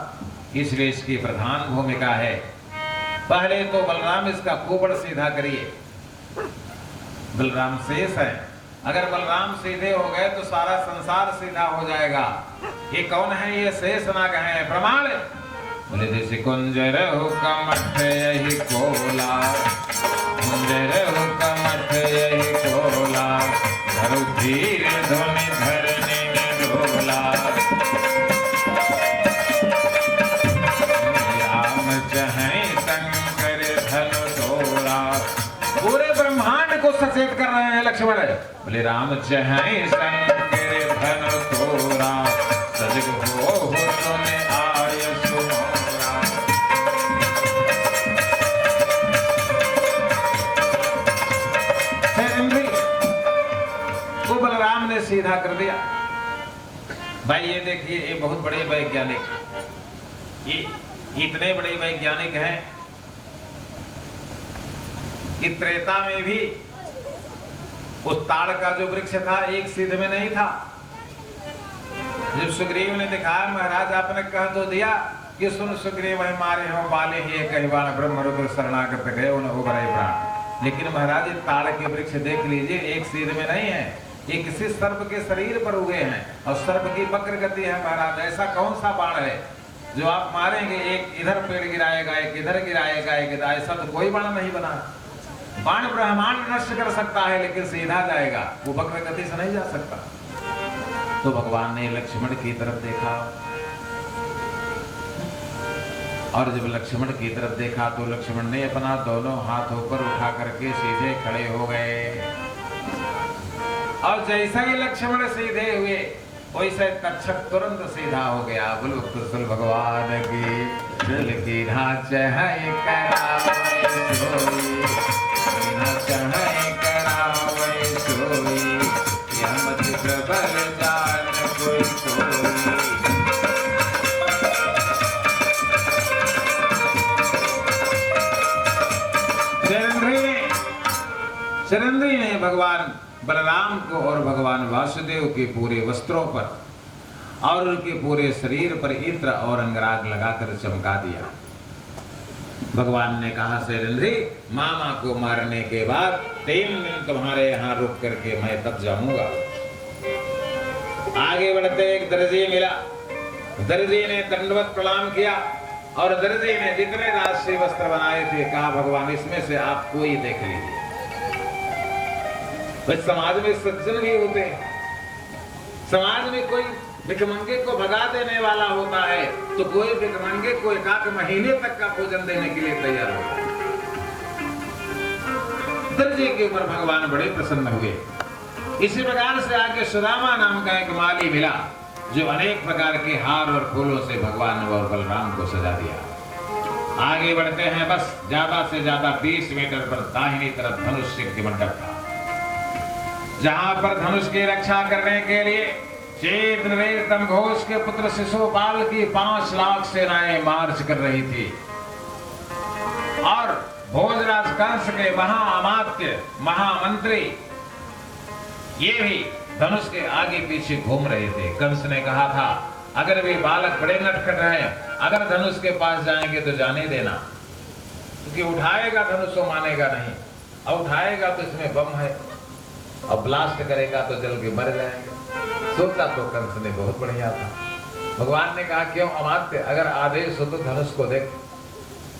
इसलिए इसकी प्रधान भूमिका है। पहले तो बलराम इसका कुबड़ सीधा करिए। बलराम शेष है, अगर बलराम सीधे हो गए तो सारा संसार सीधा हो जाएगा। ये कौन है? ये शेषनाग है। प्रमाण बोले जैसे कुंजर हो कमठ यही कोला, कुंजर हो कमठ यही कोला, धरु धीर ध्वनि धरने में डोला। राम चाहे शंकर धनु तोड़ा। पूरे ब्रह्मांड को सचेत कर रहे हैं लक्ष्मण। बोले राम चाहे शंकर धनु तोड़ा, सजग हो तुम्हें आय सुनो। बलराम ने सीधा कर दिया। भाई ये देखिए, ये बहुत बड़े वैज्ञानिक, ये इतने बड़े वैज्ञानिक हैं कि त्रेता में भी उस ताड़ का जो वृक्ष था एक सिद्ध में नहीं था। जब सुग्रीव ने दिखाया, महाराज आपने कह तो दिया कि सुन सुग्रीव हमारे हो बाले ही कहवान ब्रह्म रुद्र शरणागत गए उन उभरे प्राण। लेकिन महाराज ये ताड़ के वृक्ष देख लीजिए, एक सिद्ध में नहीं है, ये किसी सर्प के शरीर पर उगे हैं और सर्प की वक्र गति है। महाराज ऐसा कौन सा बाण है जो आप मारेंगे, एक इधर पेड़ गिराएगा, एक इधर गिराएगा, एक इधर, ऐसा तो कोई बाण नहीं बना। बाण ब्रह्मांड नष्ट कर सकता है लेकिन सीधा जाएगा, वो वक्र गति से नहीं जा सकता। तो भगवान ने लक्ष्मण की तरफ देखा, और जब लक्ष्मण की तरफ देखा तो लक्ष्मण ने अपना दोनों हाथ ऊपर उठा करके सीधे खड़े हो गए। और जैसा ही लक्ष्मण सीधे हुए वैसे तक्षक तुरंत सीधा हो गया। बोलो कुशल भगवान की दिल की ढांच है करावे सोई, ढांच है करावे सोई, यमत प्रबल जान कोई कोई। चरंद्री ने भगवान बलराम को और भगवान वासुदेव के पूरे वस्त्रों पर और उनके पूरे शरीर पर इत्र और अंगराग लगाकर चमका दिया। भगवान ने कहा शैलेंद्री, मामा को मारने के बाद 3 दिन तुम्हारे यहाँ रुक करके मैं तब जाऊंगा। आगे बढ़ते एक दर्जी मिला, दर्जी ने दंडवत प्रणाम किया और दर्जी ने जितने राष्ट्रीय वस्त्र बनाए थे कहा भगवान इसमें से आप कोई देख लीजिए। समाज में सज्जन भी होते हैं, समाज में कोई भिखमंगे को भगा देने वाला होता है तो कोई भिखमंगे को एकाक महीने तक का भोजन देने के लिए तैयार होता है। दर्जे के ऊपर भगवान बड़े प्रसन्न हुए। इसी प्रकार से आगे सुदामा नाम का एक माली मिला जो अनेक प्रकार के हार और फूलों से भगवान और बलराम को सजा दिया। आगे बढ़ते हैं, बस ज्यादा से ज्यादा 20 मीटर पर दाहिनी तरफ धनुष के मंडप था, जहां पर धनुष की रक्षा करने के लिए चेत नरेश घोष के पुत्र शिशुपाल की 5 लाख सेनाएं मार्च कर रही थी और भोजराज कंस के महाअमात्य महामंत्री ये भी धनुष के आगे पीछे घूम रहे थे। कंस ने कहा था अगर वे बालक बड़े नटखट रहे, अगर धनुष के पास जाएंगे तो जाने देना, क्योंकि उठाएगा धनुष तो मानेगा नहीं, और उठाएगा तो इसमें बम है, और ब्लास्ट करेगा तो जल के मर जाएंगे। सोचा तो कंस ने बहुत बढ़िया था। भगवान ने कहा क्यों अमात्य, अगर आदेश हो तो धनुष को देख।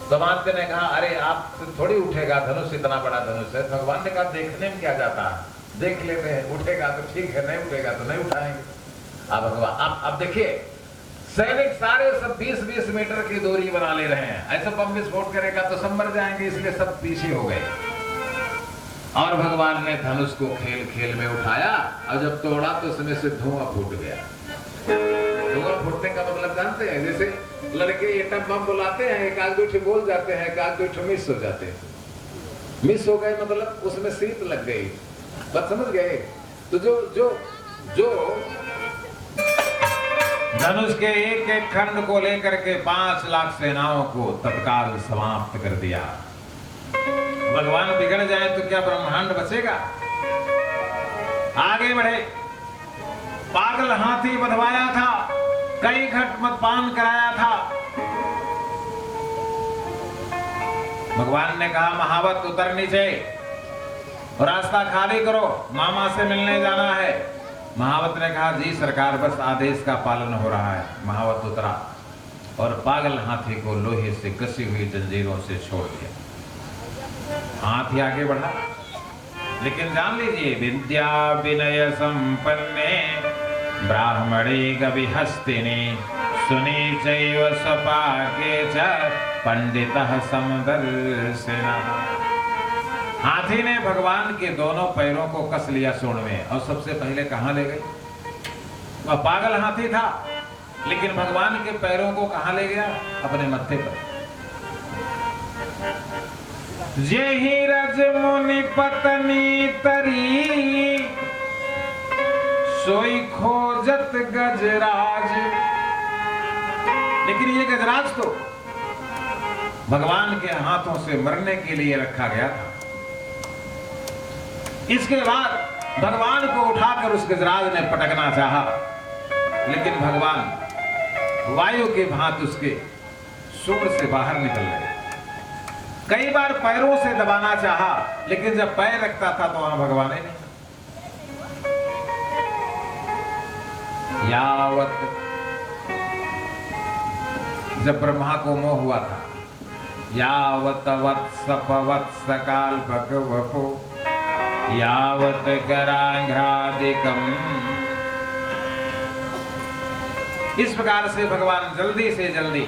तो अमात्य ने कहा अरे आप थोड़ी उठेगा धनुष, इतना बड़ा धनुष है। भगवान ने कहा देखने में क्या जाता है, देख लेते हैं, उठेगा तो ठीक है, नहीं उठेगा तो नहीं उठाएंगे। अब भगवान अब देखिए सैनिक सारे सब 20-20 मीटर की दूरी बना ले रहे हैं, ऐसा बम विस्फोट करेगा तो सब मर जाएंगे, इसलिए सब पीछे हो गए। और भगवान ने धनुष को खेल खेल में उठाया और जब तोड़ा तो उसमें से धुआं फूट गया। धुआं फूटने का मतलब जानते हैं, जैसे लड़के एटम बम बुलाते हैं, एक आध दो बोल जाते हैं, एक आध दो मिस हो जाते हैं। मिस हो गए मतलब उसमें सीट लग गई, बात समझ गए। तो जो धनुष के एक एक खंड को लेकर के 5 लाख सेनाओं को तत्काल समाप्त कर दिया। भगवान बिगड़ जाए तो क्या ब्रह्मांड बचेगा। आगे बढ़े, पागल हाथी बंधवाया था, कई घट मदपान कराया था। भगवान ने कहा महावत उतर नीचे, रास्ता खाली करो, मामा से मिलने जाना है। महावत ने कहा जी सरकार बस आदेश का पालन हो रहा है। महावत उतरा और पागल हाथी को लोहे से कसी हुई जंजीरों से छोड़ दिया। हाथी आगे बढ़ा, लेकिन जान लीजिए विद्या विनय संपन्ने ब्राह्मणे गविहस्तिने सुनी चैव सपाके च पंडितः समदर्शिना। हाथी ने भगवान के दोनों पैरों को कस लिया सूंड में और सबसे पहले कहां ले गई। वह पागल हाथी था, लेकिन भगवान के पैरों को कहां ले गया, अपने मत्थे पर। जेहि रज मुनि पत्नी तरी सोई खोजत गजराज। लेकिन ये गजराज तो भगवान के हाथों से मरने के लिए रखा गया था। इसके बाद भगवान को उठाकर उस गजराज ने पटकना चाहा, लेकिन भगवान वायु के भांति उसके सूंड से बाहर निकल गए। कई बार पैरों से दबाना चाहा, लेकिन जब पैर रखता था तो वहां भगवान ही नहीं। यावत जब ब्रह्मा को मोह हुआ था, यावत वत्स पवत्स काल भगवपो यावत करांघ्रादिकम। इस प्रकार से भगवान जल्दी से जल्दी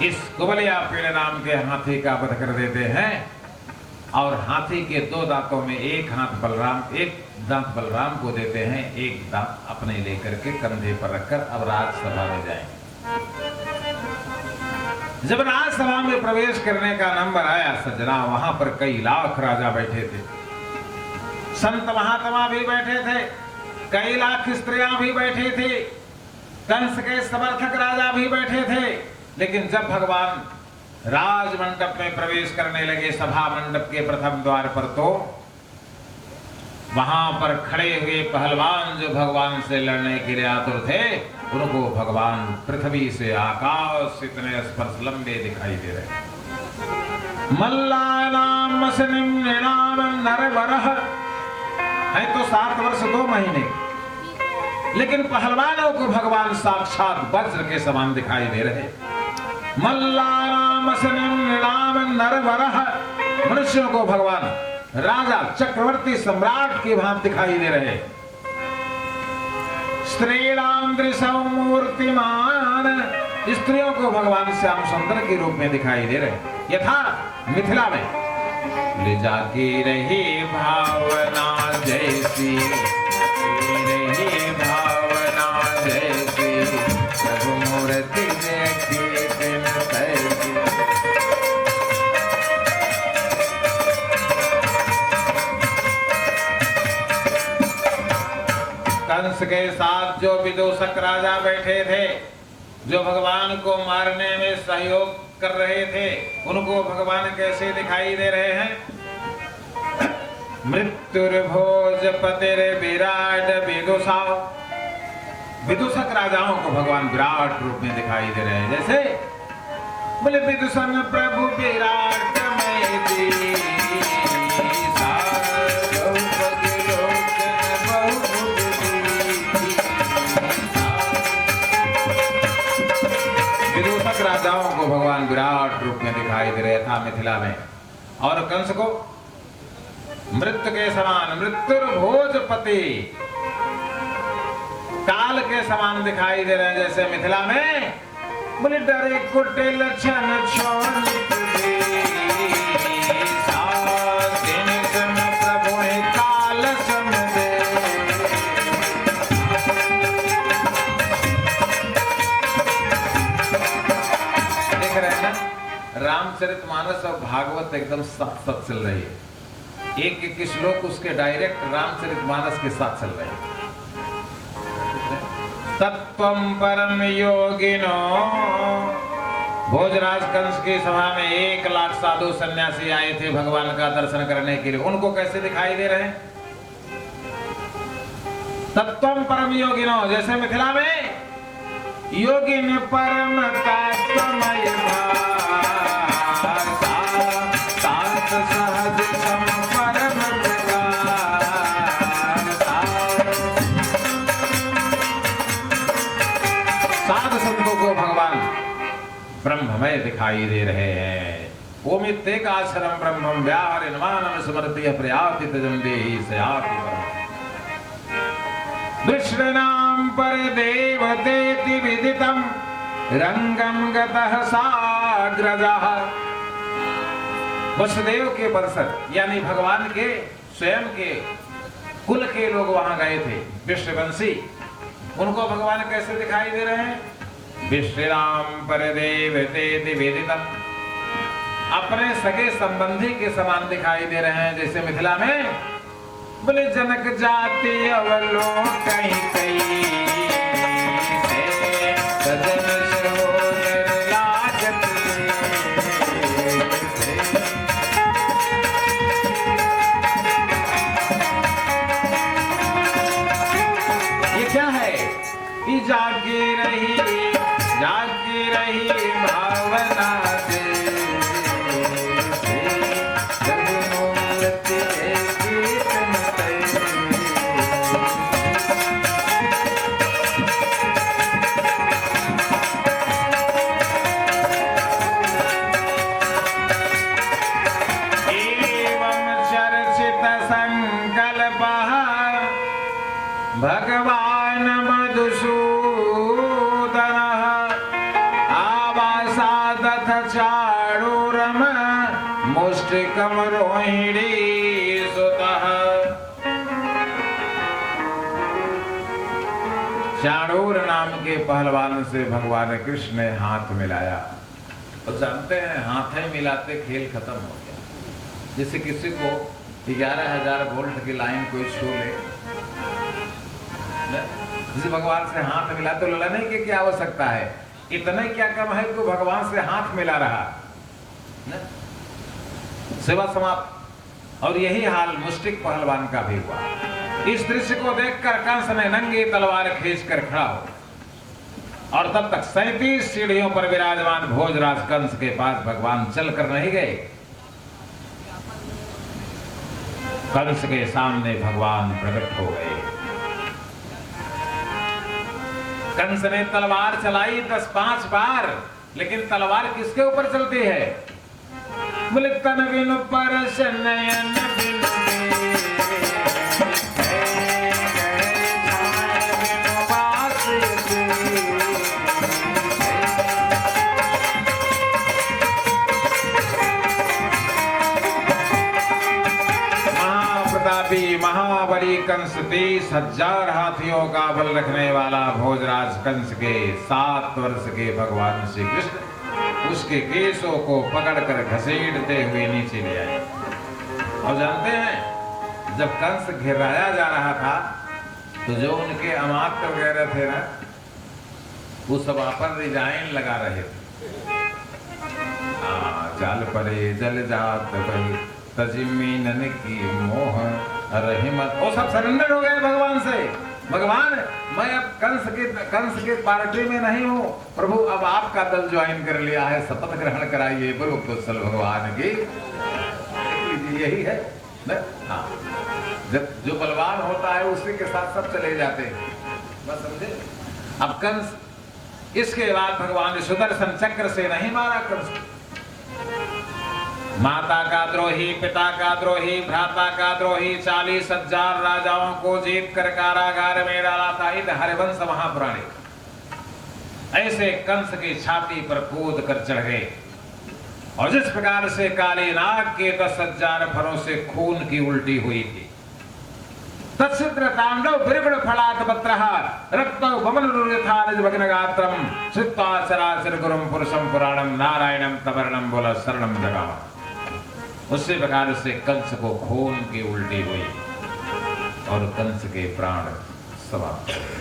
इस कुबलिया पीड़ नाम के हाथी का वध कर देते हैं और हाथी के 2 दांतों में एक दांत बलराम को देते हैं, एक दांत अपने लेकर के कंधे पर रखकर अब राजसभा में जाएंगे। जब राजसभा में प्रवेश करने का नंबर आया सज्जना, वहां पर कई लाख राजा बैठे थे, संत महात्मा भी बैठे थे, कई लाख स्त्रियां भी बैठी थी, कंस के समर्थक राजा भी बैठे थे। लेकिन जब भगवान राजमंडप में प्रवेश करने लगे, सभा मंडप के प्रथम द्वार पर, तो वहां पर खड़े हुए पहलवान जो भगवान से लड़ने के लिए आतुर थे, उनको भगवान पृथ्वी से आकाश इतने स्पर्श लंबे दिखाई दे रहे। मल्लानाम मसनिम निनाम नरवरह है तो 7 वर्ष 2 महीने, लेकिन पहलवानों को भगवान साक्षात वज्र के समान दिखाई दे रहे। मल्लानाम मसनिम निनाम नरवरह, मनुष्यों को भगवान राजा चक्रवर्ती सम्राट की भांति दिखाई दे रहे। स्त्रीणाम दृशौ मूर्तिमान, स्त्रियों को भगवान श्याम सुंदर के रूप में दिखाई दे रहे। यथा मिथिला में ले जाके रही भावना जैसी, रही भावना जैसी, प्रभु मूर्ति देखी बिन तैसी। कंस के साथ जो विदूषक राजा बैठे थे, जो भगवान को मारने में सहयोग कर रहे थे, उनको भगवान कैसे दिखाई दे रहे हैं? मृत्युर्भोजपतिर विराट विदुषा, विदूषक राजाओं को भगवान विराट रूप में दिखाई दे रहे हैं। जैसे बोले विदुषण प्रभु विराट में दी, राजाओं को भगवान विराट रूप में दिखाई दे रहे था मिथिला में। और कंस को मृत्यु के समान, मृत्युर्भोजपति, काल के समान दिखाई दे रहे हैं। जैसे मिथिला में बोले डरे कुटे लक्षण रामचरितमानस और भागवत एकदम साथ साथ चल रही है। एक एक श्लोक उसके डायरेक्ट रामचरितमानस के साथ चल रहे हैं। तत्वम परम योगिनो, भोजराज कंस की सभा में 1 लाख साधु सन्यासी आए थे भगवान का दर्शन करने के लिए। उनको कैसे दिखाई दे रहे हैं? तत्वम परम योगिनो, जैसे मिथिला में योगिन परम तत्वमय सहज सम परम साध संतों को भगवान ब्रह्ममय दिखाई दे रहे हैं। ओमित्येकाक्षरं ब्रह्मं व्याहरिन्मानं स्मृति प्रयाति तजं देहि सयाति परम्। विष्णुनां परदेवतेति विदितं रंगं गतः साग्रजः। वसुदेव के वंशज यानी भगवान के स्वयं के कुल के लोग वहां गए थे, विष्णुवंशी। उनको भगवान कैसे दिखाई दे रहे हैं? विष्णुराम परदेवतेति वेदितम्, अपने सगे संबंधी के समान दिखाई दे रहे हैं। जैसे मिथिला में बोले जनक जाति अवलोकन कई सजन जागी रही भावना से, एवं चर्चित संकल्प भगवान मधुसूदन चाणूरम मुष्टिकम रोहिणी सुतः। चाणूर नाम के पहलवान से भगवान कृष्ण ने हाथ मिलाया। तो जानते हैं हाथ ही मिलाते खेल खत्म हो गया। जैसे किसी को 11,000 वोल्ट की लाइन कोई छू ले, जिसे भगवान से हाथ मिला तो लड़ने की क्या आवश्यकता है? इतना क्या कम है कि भगवान से हाथ मिला रहा, सेवा समाप्त। और यही हाल मुष्टिक पहलवान का भी हुआ। इस दृश्य को देखकर कंस ने नंगी तलवार खींचकर खड़ा हो। और तब तक 37 सीढ़ियों पर विराजमान भोजराज कंस के पास भगवान चलकर नहीं गए। कंस के सामने भगवान प्रकट हो गए। कंस ने तलवार चलाई 10-5 बार, लेकिन तलवार किसके ऊपर चलती है? बोले तन बिनु परस नयन बिनु महाबली कंस 30,000 हाथियों का बल रखने वाला भोजराज कंस के 7 वर्ष के भगवान श्री कृष्ण उसके केसों को पकड़कर घसीटते हुए नीचे ले आए। और जानते हैं, जब कंस घिराया जा रहा था तो जो उनके अमात्य वगैरह थे ना, वो सब पर रिजाइन लगा रहे थे। जल परे जल जात भाई तजिमीनन की मोह रहमत, वो सब सरेंडर हो गए भगवान से। भगवान, मैं अब कंस के पार्टी में नहीं हूँ प्रभु, अब आपका दल ज्वाइन कर लिया है, शपथ ग्रहण कराइए प्रभु कुशल भगवान की। यही है न? हाँ, जब जो बलवान होता है उसी के साथ सब चले जाते हैं, बस समझे। अब कंस, इसके बाद भगवान ने सुदर्शन चक्र से नहीं मारा कंस। माता का द्रोही, पिता का द्रोही, भ्राता का द्रोही 40,000 राजाओं को जीत कर कारागार में डाला था। इन हरिवंश महापुराणे ऐसे कंस की छाती पर कूद कर चढ़ गए। और जिस प्रकार से काली नाग के 10,000 फरों से खून की उल्टी हुई थी, तत्सिद्र तांडव बिरबड़ फलात पत्रः रक्तौ बमलरुथा निजभग्न गात्रम श्रुत्वा सरासर गुरुम पुरुषम पुराणम नारायणम तवर्णम बोला शरणम जगाम। उसी प्रकार से कंस को खून की उल्टी हुई और कंस के प्राण समाप्त हो गए।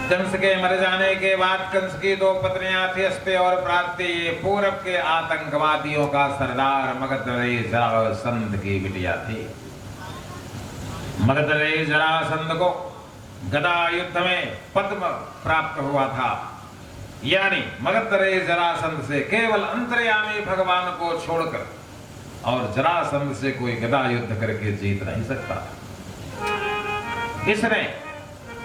कंस के मर जाने के बाद कंस की 2 पत्नियां थी, अस्ते और प्राप्ति। ये पूरब के आतंकवादियों का सरदार मगध जरासंध की बिटिया थी। मगध जरासंध को गदा युद्ध में पद्म प्राप्त हुआ था, यानी मगध जरासंध से केवल अंतर्यामी भगवान को छोड़कर और जरासंध से कोई गदा युद्ध करके जीत नहीं सकता। इसने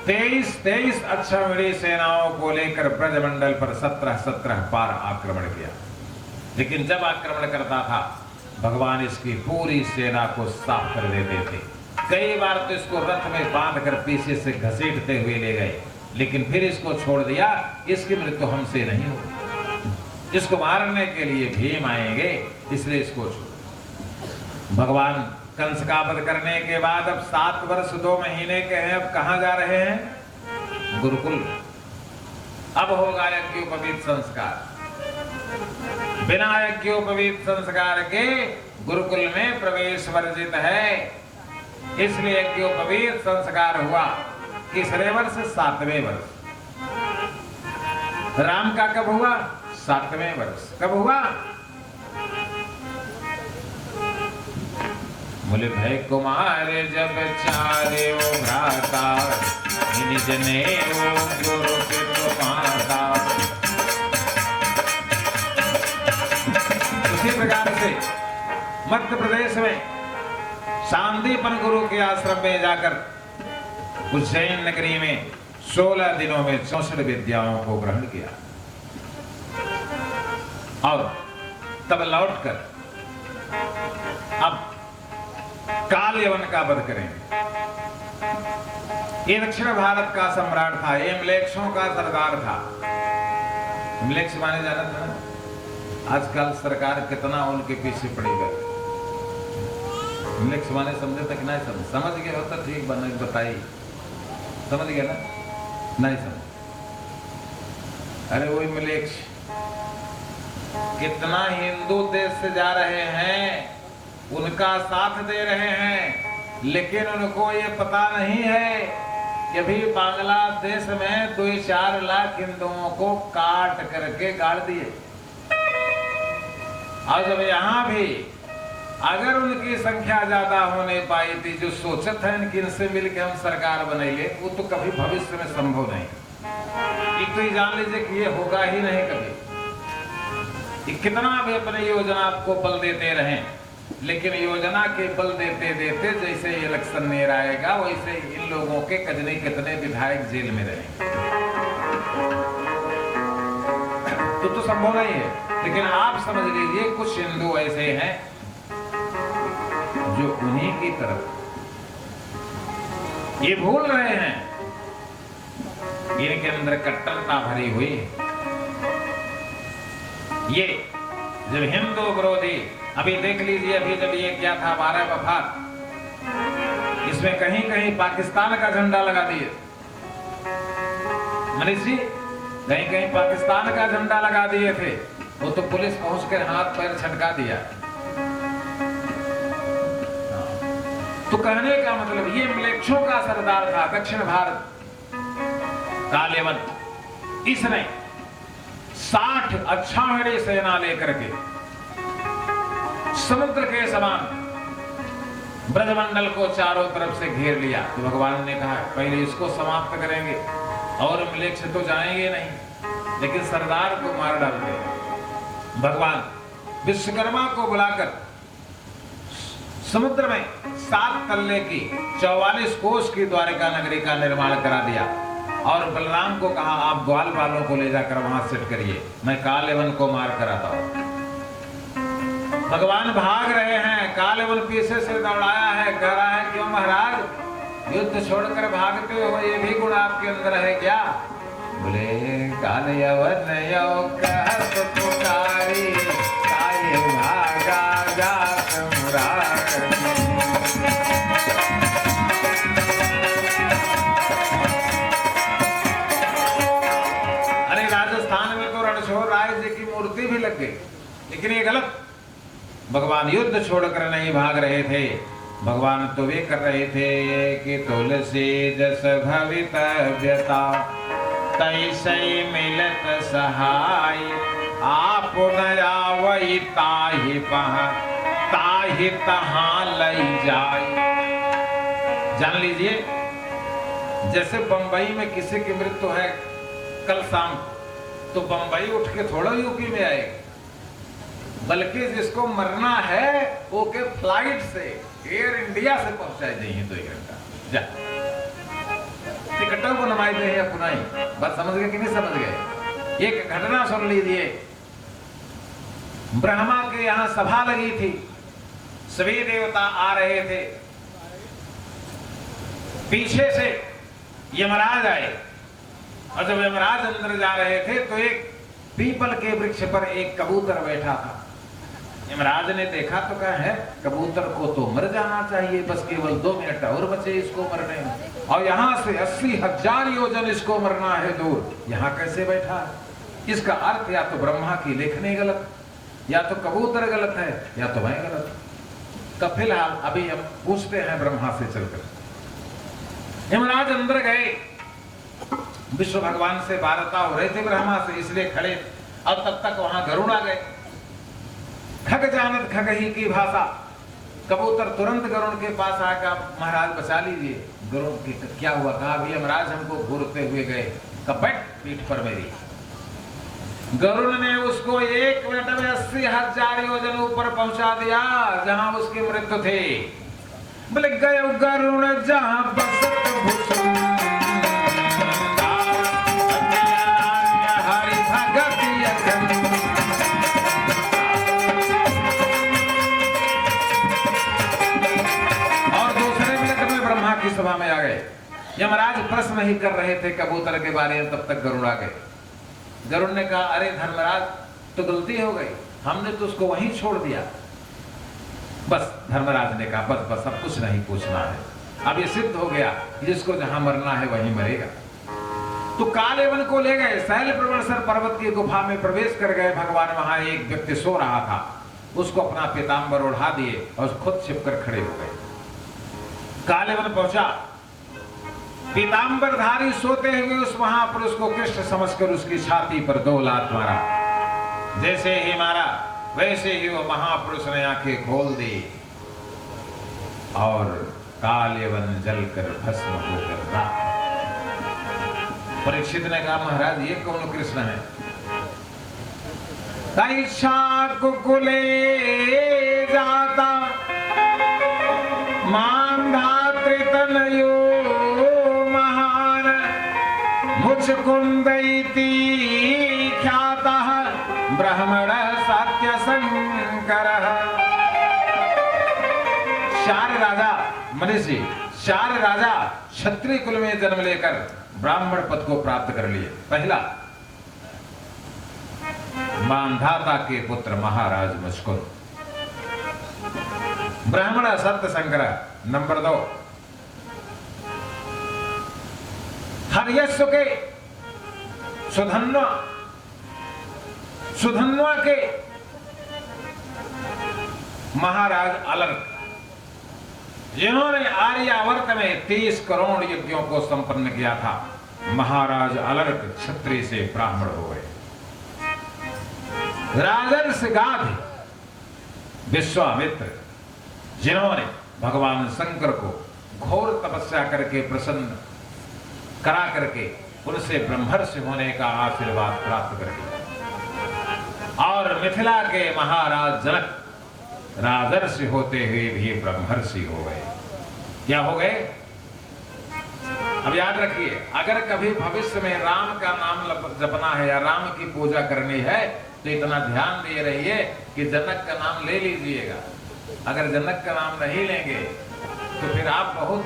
23 अक्षौहिणी सेनाओं को लेकर ब्रजमंडल पर 17 बार आक्रमण किया, लेकिन जब आक्रमण करता था भगवान इसकी पूरी सेना को साफ कर देते थे। कई बार तो इसको रथ में बांधकर पीछे से घसीटते हुए ले गए, लेकिन फिर इसको छोड़ दिया। इसकी मृत्यु हमसे नहीं होगी, इसको मारने के लिए भीम आएंगे, इसलिए इसको छोड़। भगवान कंस का वध करने के बाद अब 7 वर्ष 2 महीने के हैं। अब कहां जा रहे हैं? गुरुकुल। अब होगा यज्ञोपवीत संस्कार। बिना यज्ञोपवीत संस्कार के गुरुकुल में प्रवेश वर्जित है, इसलिए यज्ञोपवीत संस्कार हुआ किसरे वर्ष? 7वें वर्ष। राम का कब हुआ? 7वें वर्ष। कब हुआ? बोले भाई कुमार जब चारे ओ भ्राता निज ने ओ गुरु के तो पाता। उसी प्रकार से मध्य प्रदेश में शांतिपन गुरु के आश्रम में जाकर उज्जैन नगरी में 16 दिनों में 64 विद्याओं को ग्रहण किया और तब लौटकर अब काल यवन का वध करेंगे। ये दक्षिण भारत का सम्राट था, ये म्लेच्छों का सरदार था। म्लेच्छ माने जाना था ना, आजकल सरकार कितना उनके पीछे पड़ी गई। म्लेच्छ माने समझे तक नहीं समझ गए हो तो ठीक बना बताइए, समझ गया ना? नहीं समझ? अरे वही म्लेच्छ कितना हिंदू देश से जा रहे हैं, उनका साथ दे रहे हैं, लेकिन उनको ये पता नहीं है कि अभी बांग्लादेश में 2-4 लाख हिंदुओं को काट करके गाड़ दिए। और जब यहाँ भी अगर उनकी संख्या ज्यादा होने पाई थी, जो सोचत है कि इनसे मिलकर हम सरकार बनेंगे, वो तो कभी भविष्य में संभव नहीं। एक तो ये जान लीजिए कि ये होगा ही नहीं कभी। कितना भी अपने योजना आपको बल देते रहें, लेकिन योजना के बल देते देते जैसे इलेक्शन नेर आएगा, वैसे इन लोगों के कजने कितने विधायक जेल में रहेंगे। तो संभव नहीं है। लेकिन आप समझ लीजिए कुछ हिंदू ऐसे हैं जो उन्हीं की तरफ ये भूल रहे हैं, इनके अंदर कट्टरता भरी हुई है। ये जब हिंदू विरोधी, अभी देख लीजिए, अभी जब ये क्या था 12 वफात, इसमें कहीं कहीं पाकिस्तान का झंडा लगा दिए। मनीष जी, कहीं कहीं पाकिस्तान का झंडा लगा दिए थे। वो तो पुलिस पहुंचकर हाथ पैर छटका दिया। तो कहने का मतलब ये म्लेच्छों का सरदार था दक्षिण भारत, कालेवन। इसने 60 अक्षांगणी सेना लेकर के समुद्र के समान ब्रजमंडल को चारों तरफ से घेर लिया। तो भगवान ने कहा पहले इसको समाप्त करेंगे, और म्लेच्छ तो जाएंगे नहीं, लेकिन सरदार को मार डालते। भगवान विश्वकर्मा को बुलाकर समुद्र में 7 तल्ले की 44 कोस की द्वारिका नगरी का निर्माण करा दिया, और बलराम को कहा आप ग्वाल वालों को ले जाकर वहां सेट करिए, मैं कालेवन को मार कर आता हूं। भगवान भाग रहे हैं, कालेवन पीछे से दौड़ाया है, कह रहा है क्यों महाराज युद्ध छोड़कर भागते हो, ये भी गुण आपके अंदर है क्या? बोले कालेवन यो कहत पुकारी, काहे भागा जात मुरारी। अरे राजस्थान में तो रणछोड़ राय जी की मूर्ति भी लग गई, लेकिन ये गलत। भगवान युद्ध छोड़कर नहीं भाग रहे थे, भगवान तो वे कर रहे थे कि तुलसी जस भवितव्यता तैसे मिलत सहाय, आप नया वही ताहि पहा ताहि तहां लई जाए। जान लीजिए, जैसे बंबई में किसी की मृत्यु है कल शाम, तो बंबई उठ के थोड़ा यूपी में आए, बल्कि जिसको मरना है वो के फ्लाइट से एयर इंडिया से पहुंचाए जाइए 2 घंटा जा टिकटों को नमाई दे अपना ही। बात समझ गए कि नहीं समझ गए? एक घटना सुन लीजिए। ब्रह्मा के यहां सभा लगी थी, सभी देवता आ रहे थे, पीछे से यमराज आए, और जब यमराज अंदर जा रहे थे तो एक पीपल के वृक्ष पर एक कबूतर बैठा था। यमराज ने देखा तो कहा है कबूतर को तो मर जाना चाहिए, बस केवल 2 मिनट और बचे इसको मरने में, और यहां से 80,000 योजन इसको मरना है दूर, यहां कैसे बैठा है? इसका अर्थ या तो ब्रह्मा की लेखनी गलत, या तो कबूतर गलत है, या तो मैं गलत। तो फिलहाल अभी हम पूछते हैं ब्रह्मा से चलकर। यमराज अंदर गए, विष्णु भगवान से वार्ता हो रहे थे ब्रह्मा से, इसलिए खड़े, और तब तक वहां गरुड़ आ गए। खग जानत खग ही की भाषा, कबूतर तुरंत गरुड़ के पास आकर महाराज बचा लीजिए। गरुड़ की क्या हुआ? कहा अभी यमराज हमको घूरते हुए गए, कपट पीठ पर मेरी। गरुड़ ने उसको 1 मिनट में 80,000 योजन ऊपर पहुंचा दिया, जहां उसकी मृत्यु थे। बोले गए गरुड़ जहां बसत भूषण, हरि भगत यजन। की सभा में आ गए। यमराज प्रश्न ही कर रहे थे कबूतर के बारे में, तब तक गरुड़ आ गए। गरुड़ ने कहा अरे धर्मराज तो गलती हो गई, हमने तो उसको वहीं छोड़ दिया। बस धर्मराज ने कहा बस बस अब कुछ नहीं पूछना है, अब ये सिद्ध हो गया जिसको जहां मरना है वहीं मरेगा। तो कालेवन को ले गए, शैल प्रवणसर पर्वत की गुफा में प्रवेश कर गए भगवान। वहां एक व्यक्ति सो रहा था, उसको अपना पीताम्बर ओढ़ा दिए और खुद छिपकर खड़े हो गए। कालेवन पहुंचा, पीताम्बरधारी सोते हुए उस महापुरुष को कृष्ण समझकर उसकी छाती पर 2 लात मारा। जैसे ही मारा वैसे ही वो महापुरुष ने आंखें खोल दी और कालेवन जलकर भस्म होकर राख। परीक्षित ने कहा महाराज ये कौन कृष्ण है? कैसा कुकुले जाता मांधात्रितनयो महान मुचकुंदैति ख्यातः ब्राह्मण सत्य शंकर। चार राजा मनीष जी, 4 राजा क्षत्रिय कुल में जन्म लेकर ब्राह्मण पद को प्राप्त कर लिए। पहला मांधाता के पुत्र महाराज मुचकुंद, ब्राह्मण सत्य शंकर। नंबर 2 हर्यस्व के सुधन्वा के महाराज अलर्क, जिन्होंने आर्यावर्त में 30 करोड़ यज्ञों को संपन्न किया था, महाराज अलर्क क्षत्रिय से ब्राह्मण हो गए। राजर्षि गाध विश्वामित्र, जिन्होंने भगवान शंकर को घोर तपस्या करके प्रसन्न करा करके उनसे ब्रह्मर्षि होने का आशीर्वाद प्राप्त करके, और मिथिला के महाराज जनक राजर्षि होते हुए भी ब्रह्मर्षि हो गए। क्या हो गए? अब याद रखिए, अगर कभी भविष्य में राम का नाम जपना है या राम की पूजा करनी है तो इतना ध्यान दिए रहिए कि जनक का नाम ले लीजिएगा। अगर जनक का नाम नहीं लेंगे तो फिर आप बहुत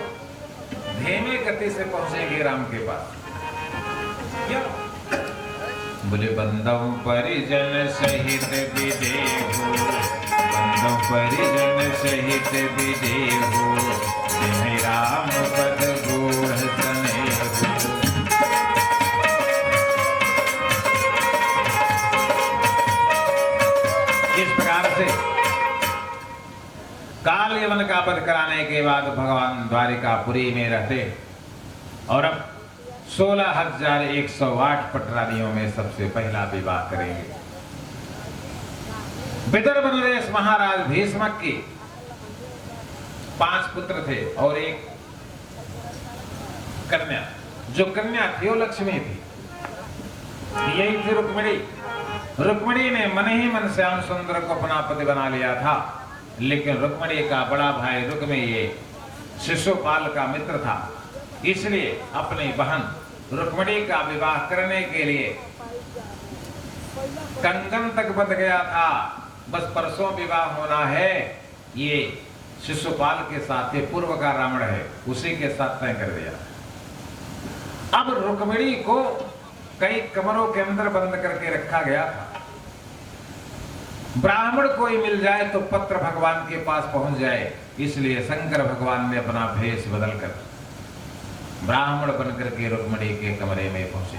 धीमी गति से पहुंचेंगे राम के पास। क्यों? बोले बंदम परिजन सहित विदेहु, बंदम परिजन सहित विदेहु, जिन्हि राम पद गूढ़ सनेहु। इस प्रकार से काल यवन का वध कराने के बाद भगवान द्वारिकापुरी में रहते और अब 16,108 पटरानियों में सबसे पहला विवाह करेंगे। विदर्भ नरेश महाराज भीष्मक की 5 पुत्र थे और एक कन्या। जो कन्या थी वो लक्ष्मी थी, यही थी रुक्मिणी। रुक्मिणी ने मन ही मन श्याम सुंदर को अपना पति बना लिया था, लेकिन रुक्मिणी का बड़ा भाई रुक्मी ये शिशुपाल का मित्र था, इसलिए अपनी बहन रुक्मिणी का विवाह करने के लिए कंगन तक बंध गया था। बस परसों विवाह होना है, ये शिशुपाल के साथ, ये पूर्व का रावण है, उसी के साथ तय कर दिया। अब रुक्मिणी को कई कमरों के अंदर बंद करके रखा गया था। ब्राह्मण कोई मिल जाए तो पत्र भगवान के पास पहुंच जाए, इसलिए शंकर भगवान ने अपना भेष बदलकर ब्राह्मण बनकर के रुक्मिणी के कमरे में पहुंचे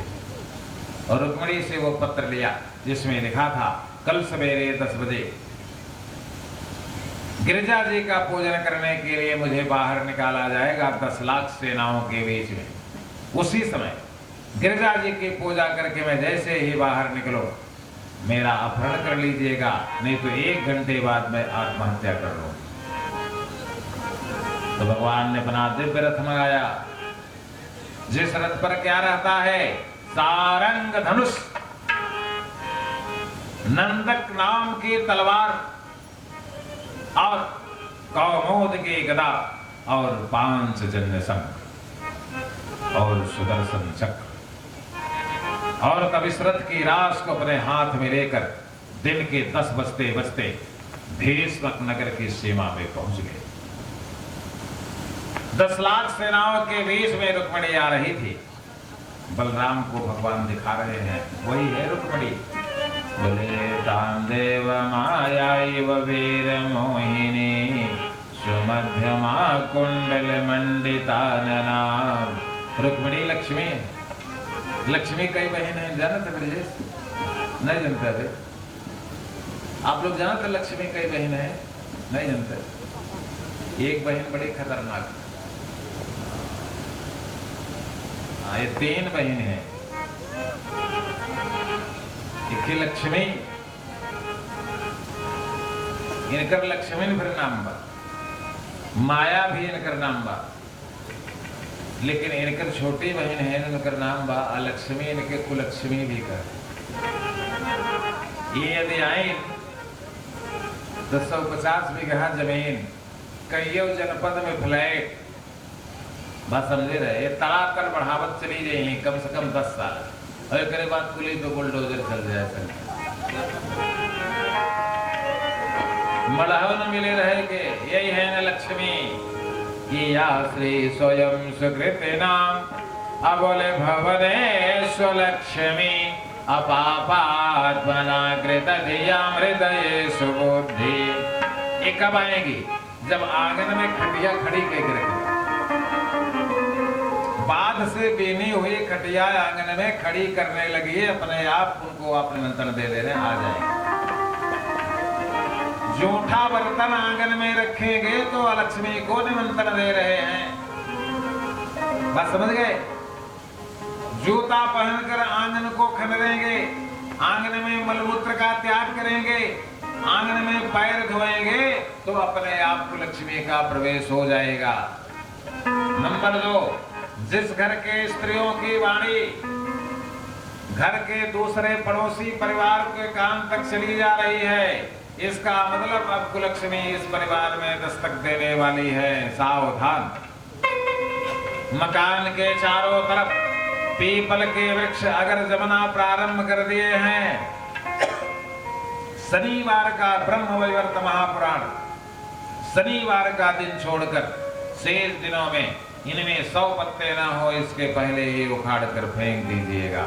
और रुक्मिणी से वो पत्र लिया जिसमें लिखा था, कल सवेरे 10 बजे गिरिजा जी का पूजन करने के लिए मुझे बाहर निकाला जाएगा 10 लाख सेनाओं के बीच में। उसी समय गिरिजा जी की पूजा करके मैं जैसे ही बाहर निकलो मेरा अपहरण कर लीजिएगा, नहीं तो 1 घंटे बाद मैं आत्महत्या कर लूंगा। तो भगवान ने अपना दिव्य रथ मंगाया, जिस रथ पर क्या रहता है? सारंग धनुष, नंदक नाम की तलवार और कौमोद की गदा और पांचजन्य शंख और सुदर्शन चक्र। और तब इस रथ की रास को अपने हाथ में लेकर दिन के 10 बजते बजते भीष्मक नगर की सीमा में पहुंच गए। 10 लाख सेनाओं के बीच में रुक्मिणी आ रही थी। बलराम को भगवान दिखा रहे हैं, वही है रुक्मिणी। बोले तांदेव मायाइव वीर मोहिनी, सुमध्यमा कुंडल मंडितानना। रुक्मिणी लक्ष्मी, लक्ष्मी कई बहन है, जानते ब्रजेश? नहीं जानते थे आप लोग? जानते लक्ष्मी कई बहन है? नहीं जानते। एक बहन बड़ी खतरनाक, ये 3 बहन है। एक लक्ष्मी, इनकर लक्ष्मी फिर नाम बा, माया भी इनकर नाम बा, लेकिन इनकर छोटी बहन है, इनकर नाम बा अलक्ष्मी, इनके कुलक्ष्मी भी कर। ये यदि आई 250 बीघा जमीन, कईयों जनपद में फ्लैट, बात समझे रहे, ये तड़ाकर बढ़ावत चली जाएगी कम से कम 10 साल, और करे बाद कुली पे बुलडोजर चल जाए। मढ़ाव न मिले रहेंगे, यही है न लक्ष्मी। या श्री स्वयं सुकृत नाम अबोले भवने स्वलक्ष्मी, अपापात्मनाकृत धियामृतये सुबुद्धि। ये कब आएगी? जब आंगन में खटिया खड़ी कह रखी, बाध हाथ से बीनी हुई खटिया आंगन में खड़ी करने लगी, अपने आप उनको आप निमंत्रण दे रहे आ जाएंगे। जूठा बर्तन आंगन में रखेंगे तो लक्ष्मी को निमंत्रण दे रहे हैं। बात समझ गए? जूता पहनकर आंगन को खनरेंगे, आंगन में मलमूत्र का त्याग करेंगे, आंगन में पैर धोएंगे तो अपने आप को लक्ष्मी का प्रवेश हो जाएगा। नंबर 2, जिस घर के स्त्रियों की वाणी घर के दूसरे पड़ोसी परिवार के कान तक चली जा रही है, इसका मतलब अब कुलक्ष्मी इस परिवार में दस्तक देने वाली है, सावधान। मकान के चारों तरफ पीपल के वृक्ष अगर जमना प्रारंभ कर दिए हैं, शनिवार का ब्रह्म वैवर्त महापुराण, शनिवार का दिन छोड़कर शेष दिनों में इनमें 100 पत्ते ना हो, इसके पहले ही उखाड़ कर फेंक दीजिएगा।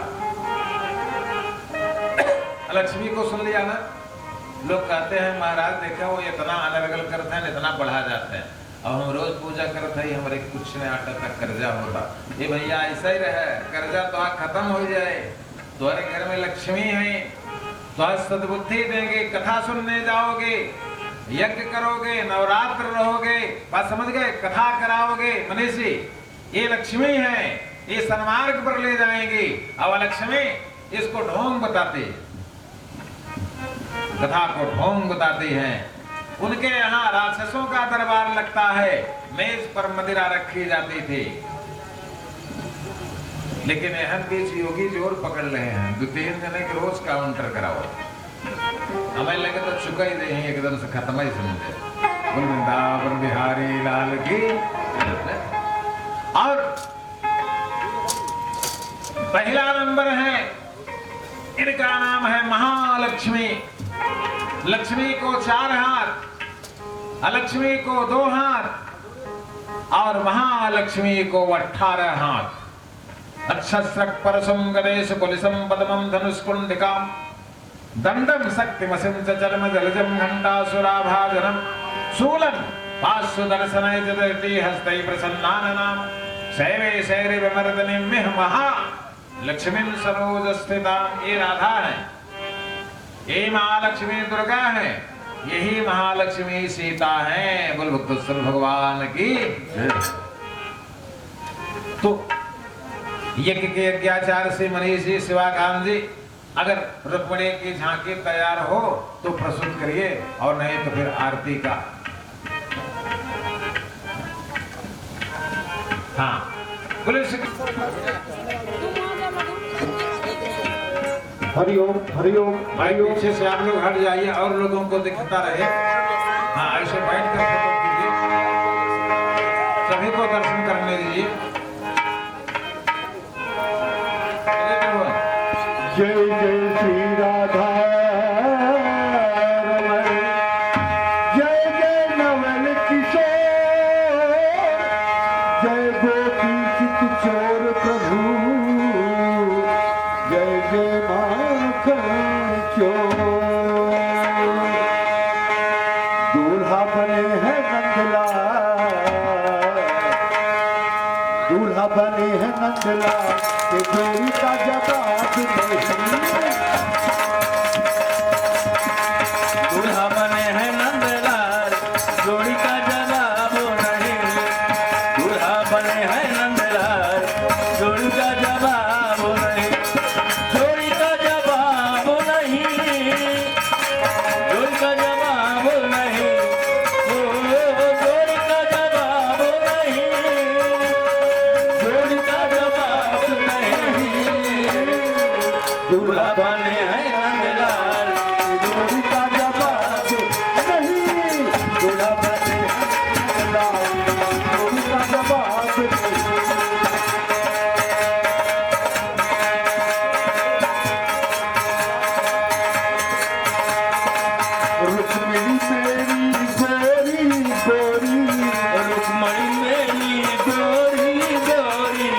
लक्ष्मी को सुन लिया ना? लोग कहते हैं महाराज देखा वो इतना अनर्गल करते हैं, इतना बढ़ा जाते हैं, अब हम रोज पूजा करते हैं, हमारे कुछ ने आटा तक कर्जा होता। ये भैया ऐसा ही रहे, कर्जा तो खत्म हो जाए, तुम्हारे घर में लक्ष्मी है तो आज सद्बुद्धि देंगे, कथा सुनने जाओगे, यज्ञ करोगे, नवरात्र रहोगे, बात समझ गए, कथा कराओगे, मनीषी ये लक्ष्मी है, ये सन्मार्ग पर ले जाएंगी। अब लक्ष्मी इसको ढोंग बताती है, कथा को ढोंग बताती हैं। उनके यहाँ राक्षसों का दरबार लगता है, मेज पर मदिरा रखी जाती थी, लेकिन एहन बीच योगी जोर पकड़ रहे हैं, 2-3 जने के रोज काउंटर कराओ, हमें लगे तो चुका ही नहीं, एकदम से खत्म ही समझे। वृंदावन बिहारी लाल की। और पहला नंबर है, इनका नाम है महालक्ष्मी। लक्ष्मी को 4 हाथ, अलक्ष्मी को 2 हाथ और महालक्ष्मी को 18 हाथ। अक्षस्रक परसुम गणेश कुलिसम पद्मम धनुष्कुंडिकाम दंडम शक्तिमसिं च चर्म जलजम घंटासुराभाजनम शूलं पार्श्वदर्शनय जदति हस्तै प्रसन्नाननाम शैवे शैरे विमर्दने मिह महा लक्ष्मीं सरोजस्थिताम। ये राधा है, ये महालक्ष्मी दुर्गा है, यही महालक्ष्मी सीता है। बोल भक्तेश्वर भगवान की। तो यज्ञ के यज्ञाचार्य से मनीष जी, शिवाकांत जी, अगर रुक्मिणी की झांकी तैयार हो तो प्रस्तुत करिए, और नहीं तो फिर आरती का। हाँ बोले हरिओम हरिओम। भाई पीछे से आप लोग हट जाइए और लोगों को दिखता रहे। हाँ ऐसे बैठ कर फोटो कीजिए, सभी को दर्शन करने दीजिए। जय जय श्री राधा रमण, जय जय नवल किशोर, जय गोपी चित चोर प्रभु, जय जय माखन चोर। दूल्हा बने हैं नंदलाल, दूल्हा बने हैं नंदलाल, जोड़ी का जवाब दूल्हा बने हैं नंदलाल, जोड़ी का जवाब नहीं। दूल्हा बने हैं नंदलाल, जोड़ी का जवाब नहीं। जोड़ी का जवाब नहीं, जोड़ी का जवाब नहीं, ओ जोड़ी का जवाब नहीं, जोड़ी का जवाब नहीं। दूल्हा बने हैं नंदलाल, जोड़ी का जवाब नहीं, दूल्हा बने हैं नंदलाल, जोड़ी का जवाब नहीं। रुक्मिणी मेरी गोरी गोरी, रुक्मणी मेरी गोरी गोरी,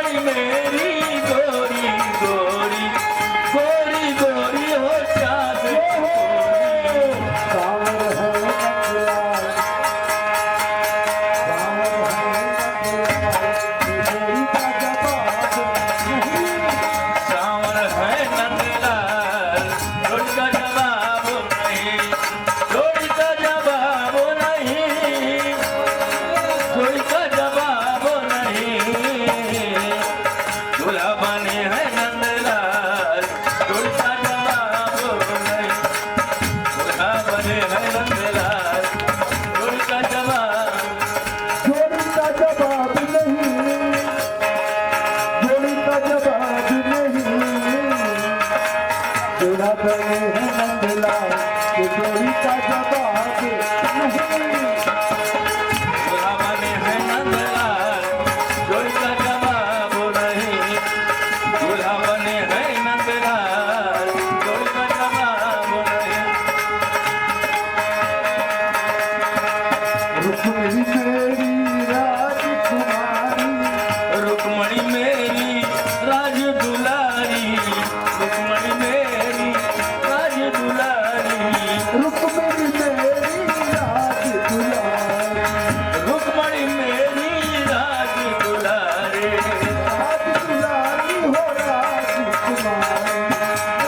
रुक्मणी मेरी गोरी गोरी गोरी गोरी हो चाँद सावर है नंदलाल, सावर है नंदलाल, जोड़ी का जवाब नहीं, सावर है नंदलाल जोड़ी का जवाब नहीं जोड़ी का जवाब नहीं जोड़ी का जवाब नहीं दूल्हा बने हैं नंदलाल जोड़ी का जवाब नहीं दूल्हा बने हैं नंदलाल जोड़ी का जवाब जोड़ी का जवाब नहीं, जोड़ी का जवाब नहीं, जोड़ा बने हैं नंदलाल, कि जोड़ी का जवाब नहीं। दूल्हा बने हैं नंदलाल जोड़ी का जवाब नहीं दूल्हा बने हैं नंदलाल जोड़ी का जवाब नहीं रुक्मिणी मेरी राजकुमारी, रुक्मणी मेरी राज दुलारी रुक्मणी मेरी राज दुलारी रुक्मिणी मेरी राजकुमारी, रुक्मणी मेरी राज दुलारी राजकुमारी हो राजकुमारी,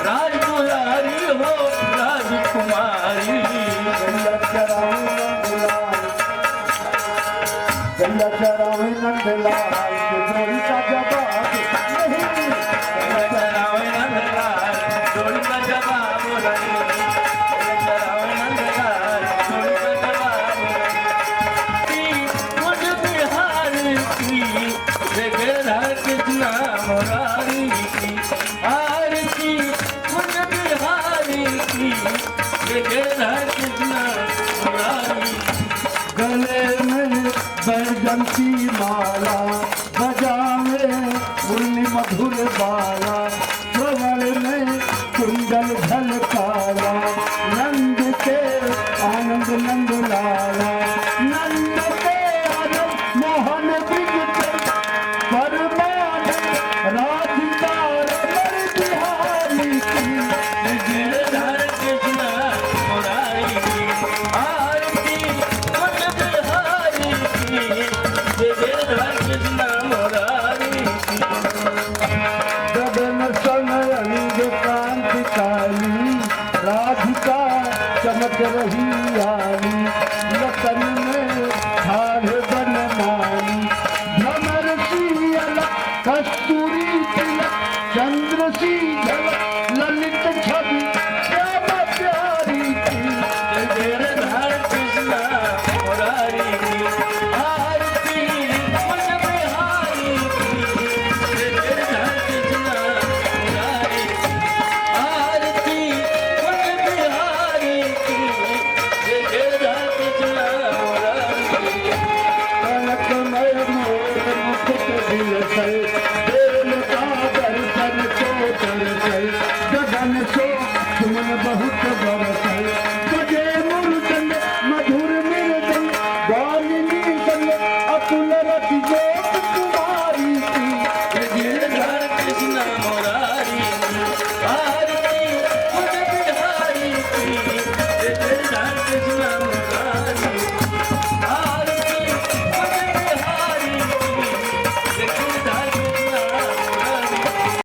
राज दुलारी हो राजकुमारी गैया चरावे नंदलाल, गैया चरावे नंदलाल, कि जोड़ी का जवाब नहीं। चरावे नंदलाल जोड़ी का जवाब नहीं चरावे नंदलाल जोड़ी का जवाब नहीं मुझ बिहार की जगह कृष्णा मुरारी की आरती मुझ बिहार की जगह कृष्णा मुरारी गले में बैजन की माला, बजावे मुरली मधुर बाला, श्रवण में कुंडल झलकाला, नंद के आनंद नंद लाला, नंद के आनंद मोहन ब्रिज परमान राधिकार मर बिहारी की। गिरधर कृष्णा मुरारी की आरती मुझ बिहारी की गिरधर कृष्णा मुरारी की गगन संग कांति काली, राधिका चमक रही आली, लतन में ठाढ़ बनमानी, भ्रमर की अलग कस्तूरी